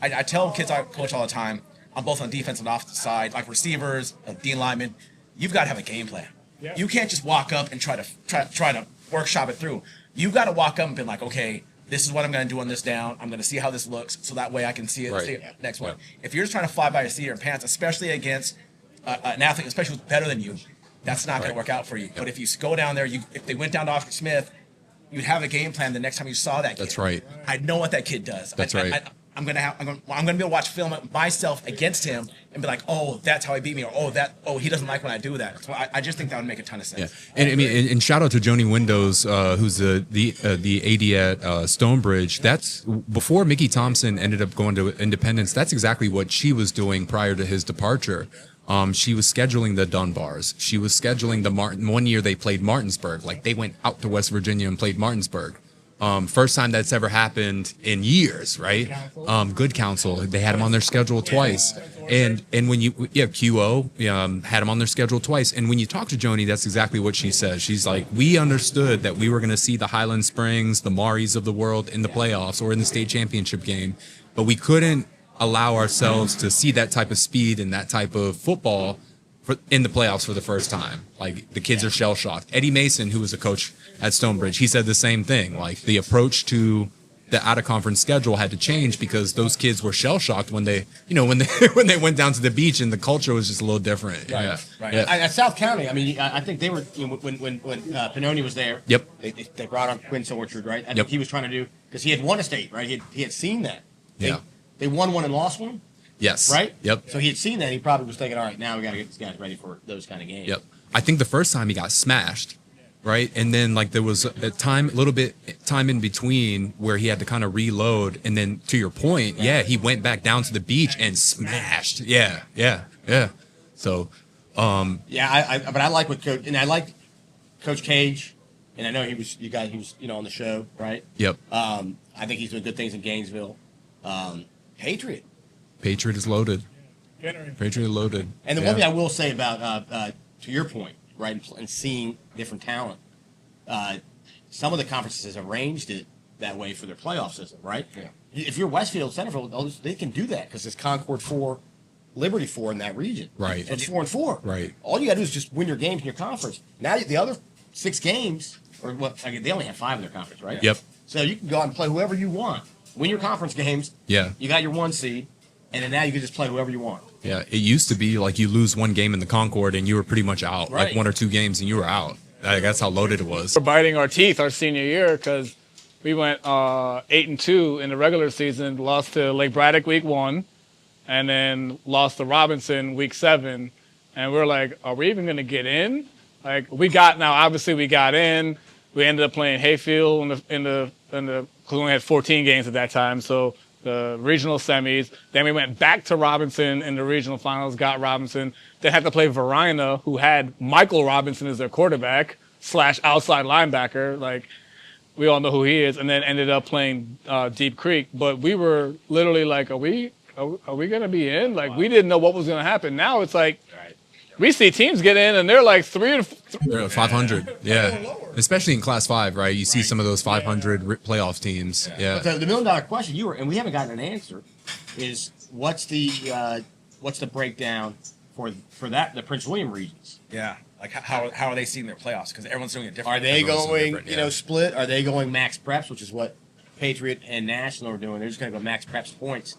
And I tell kids I coach all the time, I'm both on defense and offensive side, like receivers, D linemen, you've got to have a game plan. Yeah. You can't just walk up and try to workshop it through. You've got to walk up and be like, okay, this is what I'm going to do on this down. I'm going to see how this looks, so that way I can see it next one. If you're just trying to fly by your seat of your pants, especially against an athlete, especially who's better than you, that's not going to work out for you. But if you go down there, if they went down to Oscar Smith, you'd have a game plan the next time you saw that kid. That's right. I know what that kid does. That's right. I'm gonna be able to watch film myself against him and be like, oh, that's how he beat me, or he doesn't like when I do that. So I just think that would make a ton of sense. Yeah, and I mean, and shout out to Joni Windows, who's the AD at Stonebridge. That's before Mickey Thompson ended up going to Independence. That's exactly what she was doing prior to his departure. She was scheduling the Dunbars. She was scheduling the Martin. One year they played Martinsburg. Like they went out to West Virginia and played Martinsburg. First time that's ever happened in years, right? Good Counsel, they had him on their schedule twice. And when QO had him on their schedule twice. And when you talk to Joni, that's exactly what she says. She's like, we understood that we were going to see the Highland Springs, the Maris of the world in the playoffs or in the state championship game, but we couldn't allow ourselves to see that type of speed and that type of football in the playoffs for the first time. Like the kids are shell shocked. Eddie Mason, who was a coach at Stonebridge, he said the same thing. Like the approach to the out of conference schedule had to change because those kids were shell shocked when they when they went down to the beach and the culture was just a little different. Right. Yeah. At South County, I mean, I think they were when Pannoni was there. Yep. They brought on Quince Orchard, right? I think he was trying to do because he had won a state, right? He had seen that. They won one and lost one. Yes. Right? Yep. So he had seen that. He probably was thinking, all right, now we got to get these guys ready for those kind of games. Yep. I think the first time he got smashed, right? And then like there was a little bit time in between where he had to kind of reload. And then to your point, he went back down to the beach and smashed. Yeah. So, but I like what Coach, and I like Coach Cage, and I know he was on the show, right? Yep. I think he's doing good things in Gainesville. Patriot is loaded. Patriot loaded. And the one thing I will say about, to your point, right, and seeing different talent, some of the conferences have arranged it that way for their playoff system, right? Yeah. If you're Westfield, Centerville, they can do that because it's Concord 4, Liberty for in that region. Right. So it's 4-4. Right. All you got to do is just win your games in your conference. Now the other 6 games, or what? I mean, they only have 5 in their conference, right? Yep. So you can go out and play whoever you want. Win your conference games. Yeah. You got your 1 seed, and then now you can just play whoever you want. Yeah. It used to be like you lose one game in the Concord and you were pretty much out. Right. Like 1 or 2 games and you were out. Like, that's how loaded it was. We're biting our teeth our senior year because we went 8-2 in the regular season, lost to Lake Braddock week 1, and then lost to Robinson week 7. And we're like, are we even going to get in? Like obviously we got in. We ended up playing Hayfield in the because we only had 14 games at that time. So the regional semis. Then we went back to Robinson in the regional finals, got Robinson. Then had to play Varina, who had Michael Robinson as their quarterback / outside linebacker. Like, we all know who he is. And then ended up playing Deep Creek. But we were literally like, are we going to be in? Like, we didn't know what was going to happen. Now it's like, we see teams get in and they're like 3-4. They're 500. Yeah. Especially in Class 5, right? You see some of those 500 playoff teams. Yeah. But the $1 million question and we haven't gotten an answer, is what's the breakdown for the Prince William regions? Yeah. Like how are they seeing their playoffs? Because everyone's doing it different. Are they going yeah. split? Are they going max preps, which is what Patriot and National are doing? They're just going to go max preps points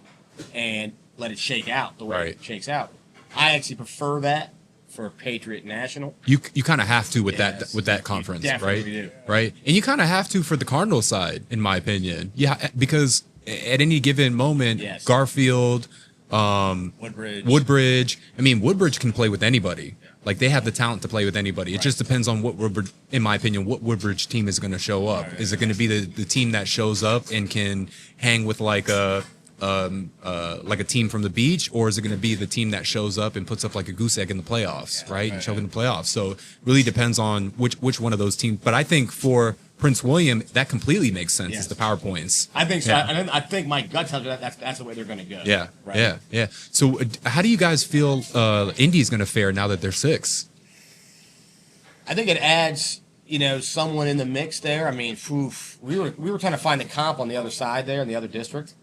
and let it shake out the way it shakes out. I actually prefer that for Patriot National. You kind of have to with that conference, right? Do. Right, and you kind of have to for the Cardinal side, in my opinion. Yeah, because at any given moment, Garfield, Woodbridge. I mean, Woodbridge can play with anybody. Like, they have the talent to play with anybody. It just depends on what Woodbridge, in my opinion, what Woodbridge team is going to show up. Is it going to be the team that shows up and can hang with like a team from the beach, or is it going to be the team that shows up and puts up like a goose egg in the playoffs, right? And choke in the playoffs. So it really depends on which one of those teams. But I think for Prince William, that completely makes sense. Is the PowerPoints. I think so. Yeah. And I think my gut tells me that's the way they're going to go. Yeah, right? yeah. So how do you guys feel Indy's going to fare now that they're 6? I think it adds, someone in the mix there. I mean, we were trying to find the comp on the other side there in the other district.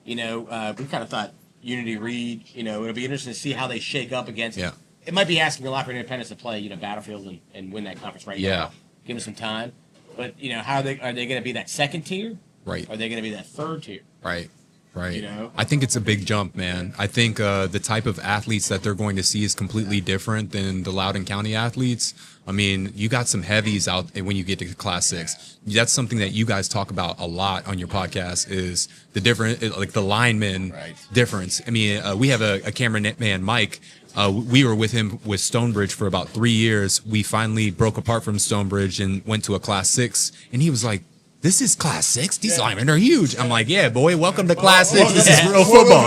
We kind of thought Unity Reed, it'll be interesting to see how they shake up against. Yeah. It might be asking a lot for Independence to play, Battlefield and win that conference right now. Give them some time. But, are they going to be that second tier? Right. Or are they going to be that third tier? Right. I think it's a big jump, man. I think the type of athletes that they're going to see is completely different than the Loudoun County athletes. I mean, you got some heavies out when you get to Class 6. That's something that you guys talk about a lot on your podcast, is the different, like the lineman difference. I mean, we have a cameraman, Mike. We were with him with Stonebridge for about 3 years. We finally broke apart from Stonebridge and went to a Class 6, and he was like, "This is Class 6? These linemen are huge." I'm like, "Yeah, boy, welcome to Class 6. This is real football."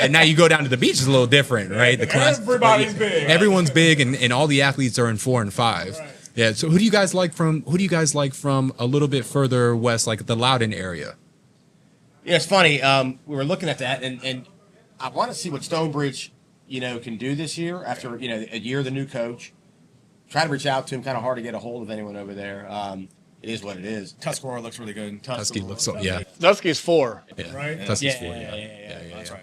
Now you go down to the beach, it's a little different, right? The class, Everybody's big. Everyone's big, and all the athletes are in 4 and 5. Right. Yeah. So who do you guys like from a little bit further west, like the Loudoun area? Yeah, it's funny. We were looking at that, and I want to see what Stonebridge, can do this year after a year of the new coach. Try to reach out to him. Kind of hard to get a hold of anyone over there. It is what it is. Tuscarora looks really good. Tusky looks so, yeah. Dusky's 4. Yeah. Right? Tusky's 4. Yeah. That's right.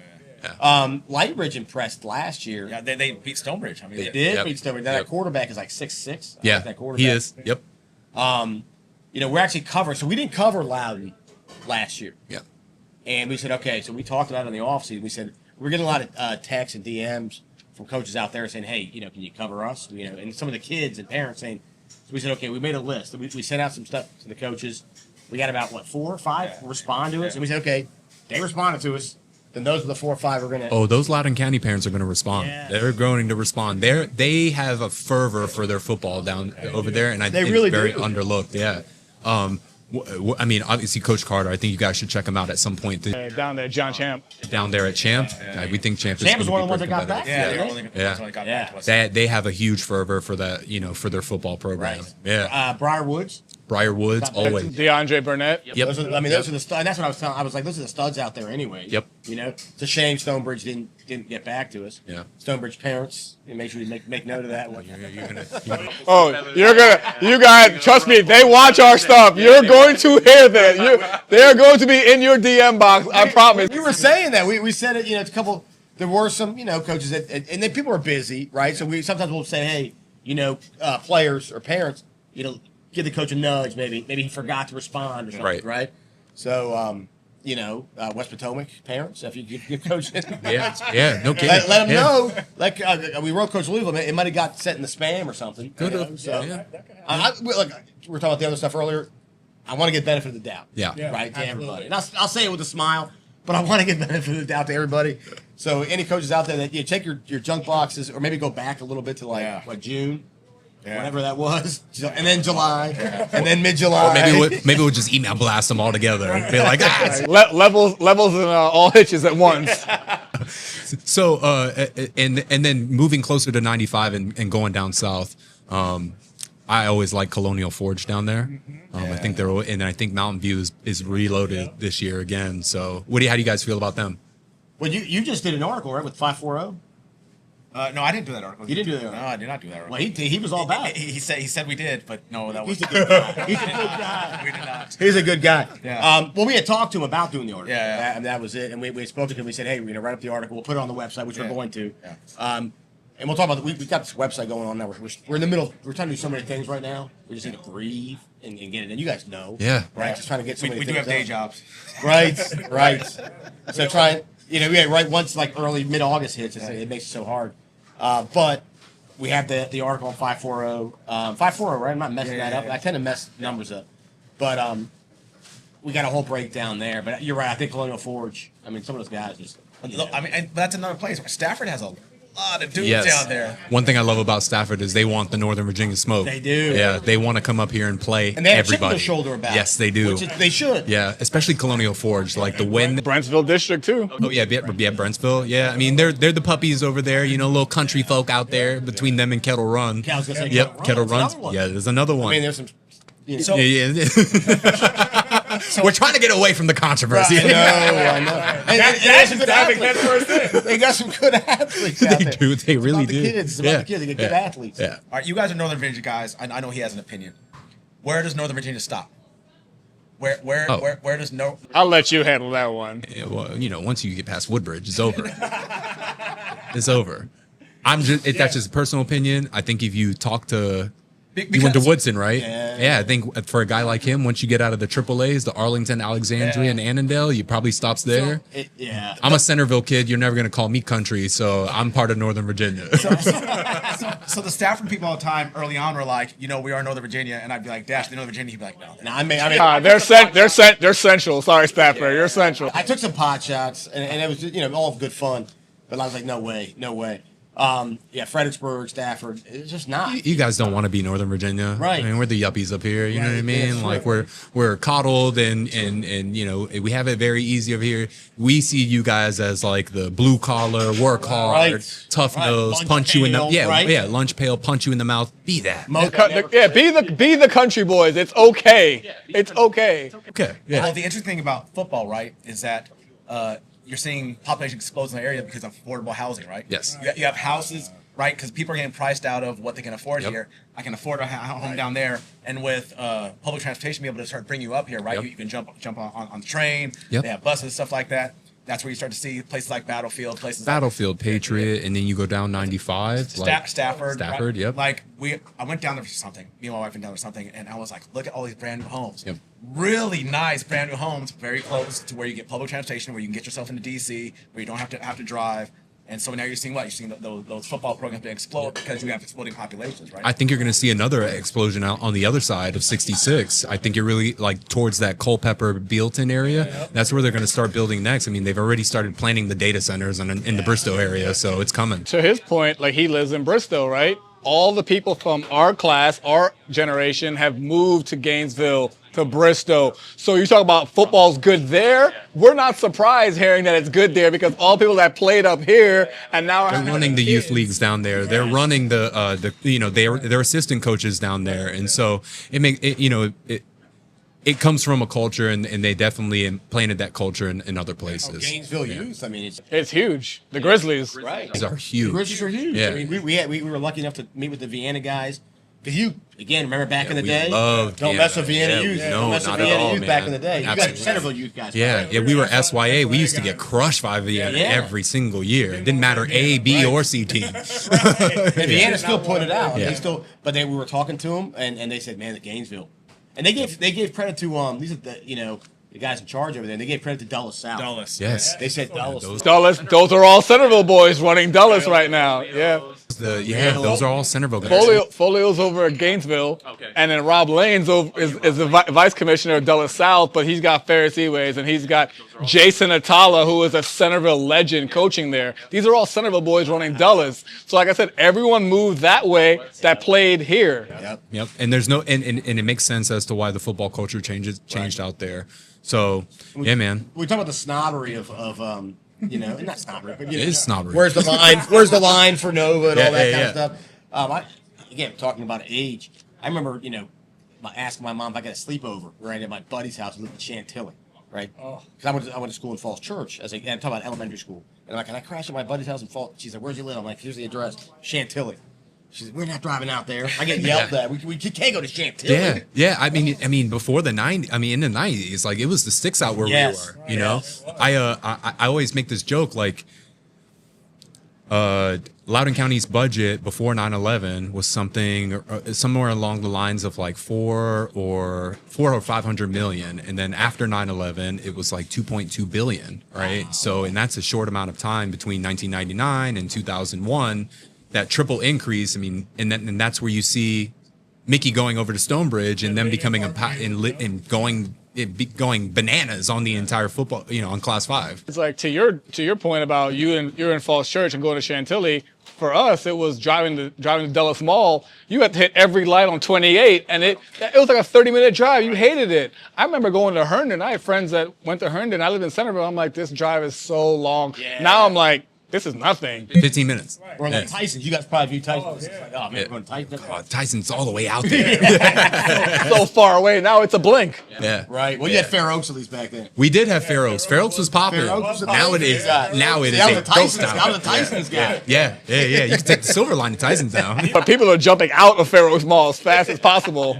Lightbridge impressed last year. Yeah, they beat Stonebridge. I mean, They did beat Stonebridge. Now that quarterback is like 6'6". Yeah, that quarterback. he is. Yep. We're actually covering. So we didn't cover Loudoun last year. Yeah. And we said, okay. So we talked about it in the offseason. We said we're getting a lot of texts and DMs from coaches out there saying, "Hey, can you cover us?" And some of the kids and parents saying. So we said, okay, we made a list. We sent out some stuff to the coaches. We got about 4 or 5 respond to us, and we said, okay, they responded to us. Then those are the 4 or 5 we're gonna. Oh, those Loudoun County parents are going to respond. Yeah. They're going to respond. They have a fervor for their football down over there, and I think really it's very do. underlooked. Yeah. I mean, obviously, Coach Carter. I think you guys should check him out at some point. Down there, John Champ. Down there at Champ, we think Champ is was one of the ones that got back. Yeah, they're right? only got back to us. They have a huge fervor for that, for their football program. Right. Yeah. Briar Woods. Briar Woods, always. DeAndre Burnett. Yep. Those are the studs. That's what I was telling. I was like, those are the studs out there anyway. Yep. You know, it's a shame Stonebridge didn't get back to us. Yeah. Stonebridge parents, make sure you make note of that one. You guys, trust me, they watch our stuff. You're going to hear that. They're going to be in your DM box. I promise. We were saying that. We said it. It's a couple. There were some, coaches that, and then people are busy, right? So we sometimes we'll say, hey, players or parents, give the coach a nudge. Maybe he forgot to respond or something, right? So, West Potomac parents, if you give coach, yeah, no kidding. let them know. Like we wrote Coach Louisville, it might have got sent in the spam or something. So, we're talking about the other stuff earlier. I want to get benefit of the doubt. Yeah. Right to everybody. And I'll say it with a smile, but I want to get benefit of the doubt to everybody. So any coaches out there that take your junk boxes, or maybe go back a little bit to like June. Yeah. Whatever that was, and then July, and then mid-July. Or maybe we'll just email blast them all together and be like, levels and all hitches at once. So, and then moving closer to 95 and going down south, I always like Colonial Forge down there. I think I think Mountain View is reloaded this year again. So, how do you guys feel about them? Well, you just did an article, right, with 540? No, I didn't do that article. You didn't do that article? No, I did not do that article. Well, he was all about it. He said we did, but no, that was. He's a good guy. He's a good guy. We did not. He's a good guy. Yeah. Well, we had talked to him about doing the article. Yeah. That was it. And we spoke to him. We said, hey, we're going to write up the article. We'll put it on the website, which we're going to. Yeah. And we'll talk about we've got this website going on now. We're in the middle. We're trying to do so many things right now. We just need to breathe and get it in. You guys know. Yeah. Right? Just trying to get so many we things do have day done. jobs. Right. So try, right once like early, mid-August hits, it makes it so hard. But we have the article on 540. 540, right? I'm not messing that up. I tend to mess numbers up. But we got a whole breakdown there. But you're right. I think Colonial Forge, some of those guys just... and that's another place. Stafford has a lot of dudes Yes. down there. One thing I love about Stafford is they want the Northern Virginia smoke. They do. Yeah, they want to come up here and play And they have a chip everybody. on their shoulder about it. Yes, they do. Which they should. Yeah, especially Colonial Forge, like the win. Brentsville District too. Oh yeah, Brentsville. Yeah, they're the puppies over there. Little country folk out there between them and Kettle Run. I was gonna say Yep, Kettle Run. Yeah, there's another one. There's some... So we're trying to get away from the controversy. I know. They got some good athletes out there. They do. They really It's about do. the kids. It's about the kids. They get good athletes. Yeah. All right, you guys are Northern Virginia guys. I know he has an opinion. Where does Northern Virginia stop? Where does no? I'll let you handle that one. Yeah, well, once you get past Woodbridge, it's over. It's over. That's just a personal opinion. I think if you talk to... You went to Woodson, right? Yeah. I think for a guy like him, once you get out of the AAAs, the Arlington, Alexandria, and Annandale, you probably stops there. I'm a Centerville kid. You're never going to call me country, so I'm part of Northern Virginia. So the Stafford people all the time early on were like, we are Northern Virginia, and I'd be like, Dash, Northern Virginia. He'd be like, no. They're central. Sorry, Stafford, you're central. I took some pot shots, and it was all good fun, but I was like, no way. Fredericksburg, Stafford, it's just not. You guys don't want to be Northern Virginia, right? We're the yuppies up here. You know what I mean? Like we're coddled and we have it very easy over here. We see you guys as like the blue collar, work hard, tough nose, punch you in the lunch pail, punch you in the mouth. Be that. Be the country boys. It's okay. It's okay. Okay. Yeah. Well, the interesting thing about football, right, is that you're seeing population explode in the area because of affordable housing, right? Yes. You have houses, right? Because people are getting priced out of what they can afford here. I can afford a home down there, and with public transportation, be able to start bring you up here, right? You can jump on the train. They have buses, stuff like that. That's where you start to see places like Battlefield, Patriot, and then you go down 95. Stafford. Right? Yep. Like I went down there for something. Me and my wife went down there for something, and I was like, look at all these brand new homes. Yep. Really nice brand new homes, very close to where you get public transportation, where you can get yourself into DC, where you don't have to drive. And so now you're seeing those football programs explode because you have exploding populations, right? I think you're going to see another explosion out on the other side of 66. I think you're really like towards that Culpeper Bealton area. Yep. That's where they're going to start building next. They've already started planning the data centers in the Bristow area, so it's coming. To his point, like he lives in Bristow, right? All the people from our class, our generation, have moved to Gainesville to Bristow. So you talk about football's good there. We're not surprised hearing that it's good there because all people that played up here and now they're running the youth leagues down there. They're running their assistant coaches down there, and so it comes from a culture, and they definitely implanted that culture in other places. Gainesville youth. I mean, it's huge. The Grizzlies, right? These are huge. The Grizzlies are huge. Yeah. I mean, we were lucky enough to meet with the Vienna guys. Because you, again, remember back in the we day? loved Don't Vienna. mess with Vienna youth. No, Don't mess with not at Vienna all, youth man. back in the day. You guys are Absolutely. Centerville youth guys. Yeah, we were SYA. We used to get crushed by Vienna every single year. It didn't matter A, B, or C team. And Vienna still put it out. Yeah. We were talking to them, and they said, man, the Gainesville. And they gave credit to these are the guys in charge over there. And they gave credit to Dulles South. Dulles. Yes. They said Dulles. those are all Centerville boys running Dulles right now. Yeah. Those are all Centerville guys. Folio's over at Gainesville, and then Rob Lane's is the vice commissioner of Dulles South, but he's got Ferris Eways, and he's got Jason Atala, who is a Centerville legend coaching there. These are all Centerville boys running Dulles. So like I said, everyone moved that way that played here. Yep. And there's no and it makes sense as to why the football culture changed out there. So yeah, man. We talk about the snobbery of not snobbery, but It is snobbery. Where's the line? Where's the line for Nova and all that kind of Yeah. stuff? Again, talking about age, I remember asking my mom if I got a sleepover right at my buddy's house who lived in Chantilly, right? Because I went to school in Falls Church and I'm talking about elementary school, and I'm like, can I crash at my buddy's house in Falls? She's like, where's you live? I'm like, here's the address, Chantilly. She said, we're not driving out there. I get yelled at. We can't go to Chantilly. Yeah. I mean, before the '90s. I mean, in the '90s, like it was the sticks out where we were. You know, I always make this joke like, Loudoun County's budget before 9/11 was something somewhere along the lines of like 400 or 500 million, and then after 9/11 it was like 2.2 billion, right? Wow. So, and that's a short amount of time between 1999 and 2001. That triple increase, I mean, and that's where you see Mickey going over to Stonebridge and them becoming going bananas on the entire football, on Class 5. It's like to your point about you're in Falls Church and going to Chantilly. For us, it was driving to Dulles Mall. You had to hit every light on 28, and it was like a 30-minute drive. You hated it. I remember going to Herndon. I had friends that went to Herndon. I lived in Centerville. I'm like, this drive is so long. Yeah. Now I'm like, this is nothing. 15 minutes. Or like Tyson's. You guys probably view Tyson's. It's like, oh, man, we're going to Tyson's. Oh, Tyson's all the way out there. So far away. Now it's a blink. Yeah. Right. Well, you had Fair Oaks at least back then. We did have Fair Oaks. Fair Oaks was popular. Now it is a ghost town. I was a Tyson's guy. Yeah. You can take the silver line to Tyson's now. But people are jumping out of Fair Oaks Mall as fast as possible.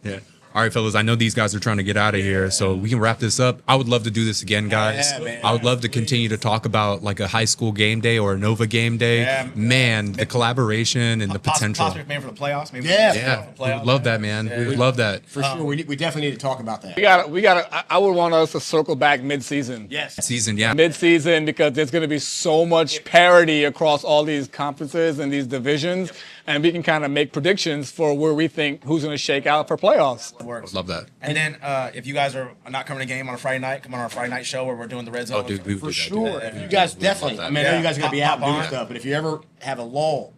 Yeah. All right, fellas, I know these guys are trying to get out of here, so we can wrap this up. I would love to do this again, guys. Yeah, I would love to continue to talk about like a high school game day or a Nova game day. Yeah. Man, the collaboration and the potential. Possibly maybe for the playoffs. Maybe Yeah, we would love that, man. We would love that. For sure. We definitely need to talk about that. We got. I would want us to circle back mid-season. Yes. Season, yeah. Mid-season, because there's going to be so much parity across all these conferences and these divisions, and we can kind of make predictions for where we think who's going to shake out for playoffs. Would love that. And then if you guys are not coming to game on a Friday night, come on our Friday night show where we're doing the Red Zone. Oh, dude, we would For do sure. that. You guys definitely. I mean, I know you guys are going to be out Pop doing on. stuff, but if you ever have a lull,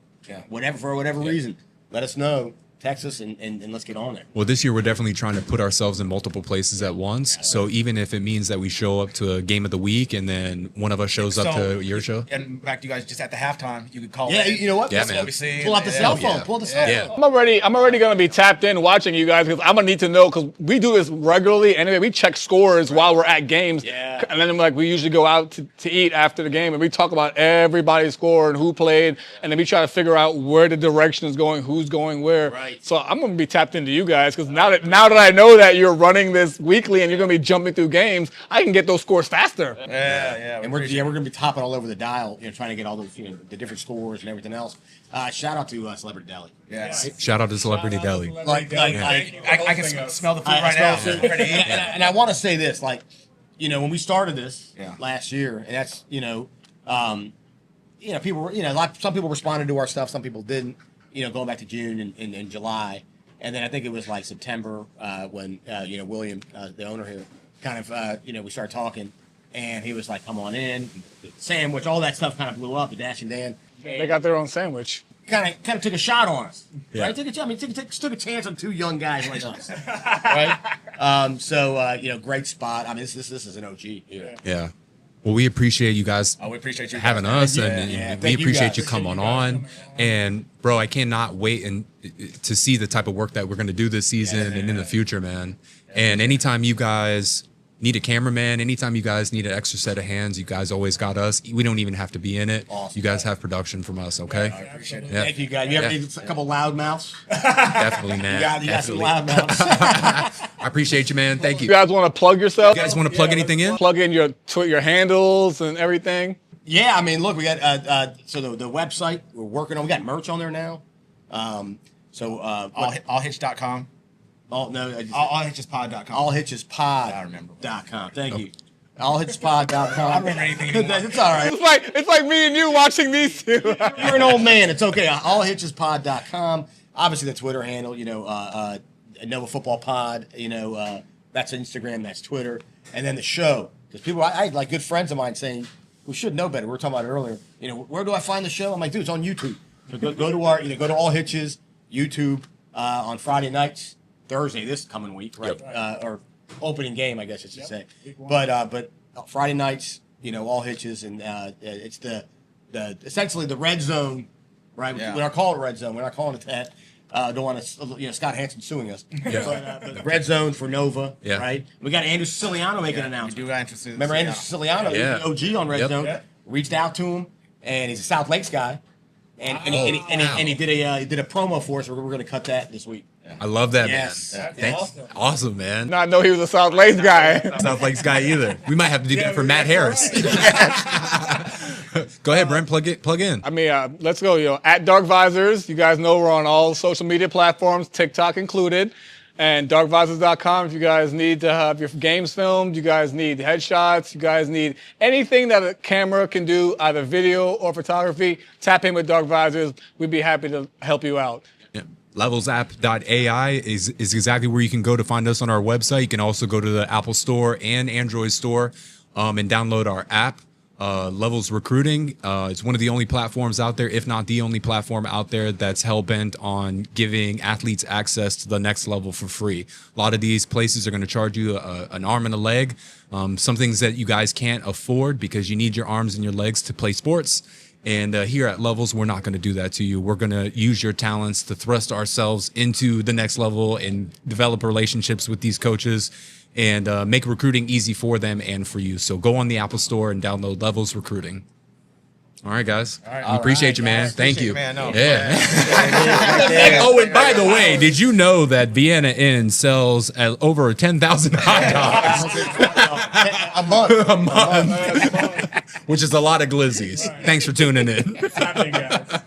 for whatever reason, let us know. Text us and let's get on there. Well, this year we're definitely trying to put ourselves in multiple places at once. So even if it means that we show up to a game of the week and then one of us shows up to your show. And in fact, you guys just at the halftime, you could call. Yeah, in. you know what? Yeah, man. Pull out the cell phone. Pull the cell phone. I'm already going to be tapped in watching you guys because I'm going to need to know, because we do this regularly anyway. We check scores while we're at games. Yeah. And then we usually go out to eat after the game and we talk about everybody's score and who played. And then we try to figure out where the direction is going, who's going where. Right. So I'm going to be tapped into you guys because now that I know that you're running this weekly and you're going to be jumping through games, I can get those scores faster. Yeah. And we're going to be topping all over the dial, trying to get all those, the different scores and everything else. Shout out to Celebrity Deli. Yeah. Shout out to Celebrity Deli. I can smell the food right smell now. food. And I want to say this, when we started this last year, and that's, people were, some people responded to our stuff, some people didn't, going back to June and July. And then I think it was like September when, William, the owner here, kind of, we started talking, and he was like, come on in, sandwich, all that stuff kind of blew up, the Dash and Dan. They got their own sandwich. Kind of took a shot on us. Yeah. Right? Took a chance on two young guys like us. Right? Great spot. I mean, this is an OG. Yeah. Well, we appreciate you guys We appreciate you having guys. us, and we Thank you appreciate guys. you coming on. And bro, I cannot wait to see the type of work that we're going to do this season and in the future, man. And anytime you guys need a cameraman, anytime you guys need an extra set of hands, you guys always got us. We don't even have to be in it. Awesome. You guys have production from us, okay? I appreciate it. Yeah. Thank you, guys. You ever need a couple loudmouths? Definitely, man. You got some Definitely. loudmouths. I appreciate you, man. Thank you. You guys want to plug yourself? You guys want to plug anything in? Plug in your handles and everything. Yeah, I mean, look, we got the website we're working on. We got merch on there now. AllHitch.com. AllHitchesPod.com. AllHitchesPod. I remember. .com. Thank you. AllHitchesPod.com. I remember anything anymore. It's all right. It's like me and you watching these two. You're an old man. It's okay. AllHitchesPod.com. Obviously, the Twitter handle, Nova Football Pod, that's Instagram, that's Twitter. And then the show. Because people, I had like good friends of mine saying, we should know better. We were talking about it earlier. Where do I find the show? I'm like, dude, it's on YouTube. So go to our, go to All Hitches, YouTube, on Friday nights, Thursday, this coming week, right? Or opening game, I guess I should say. But Friday nights, All Hitches, and it's the essentially the red zone, right? Yeah. We're not calling it red zone. We're not calling it that. Don't want to, Scott Hansen suing us. Yeah. But the red zone for Nova, Yeah. right? We got Andrew Siciliano making an We announcement. do got interested. Remember Andrew Siciliano? Yeah. He's the OG on Red Yep. Zone. Yep. Reached out to him, and he's a South Lakes guy. And he did a promo for us. We're going to cut that this week. I love that, Yes. man. Thanks. Awesome, man. Not know he was a South Lakes guy. South Lakes guy either. We might have to do that for Matt Harris. Go ahead, Brent. Plug in. I mean, let's go. At Dark Visors, you guys know we're on all social media platforms, TikTok included, and darkvisors.com. If you guys need to have your games filmed, you guys need headshots, you guys need anything that a camera can do, either video or photography, tap in with Dark Visors. We'd be happy to help you out. Yeah. LevelsApp.ai is exactly where you can go to find us on our website. You can also go to the Apple Store and Android Store and download our app. Levels Recruiting. It's one of the only platforms out there, if not the only platform out there, that's hell-bent on giving athletes access to the next level for free. A lot of these places are going to charge you an arm and a leg, some things that you guys can't afford because you need your arms and your legs to play sports. And here at Levels, we're not going to do that to you. We're going to use your talents to thrust ourselves into the next level and develop relationships with these coaches and make recruiting easy for them and for you. So go on the Apple Store and download Levels Recruiting. All right, guys. We appreciate you, man. Thank you. Man, no, Yeah. And by the way, did you know that Vienna Inn sells over 10,000 hot dogs A month. which is a lot of glizzies. Thanks for tuning in. Happening, guys.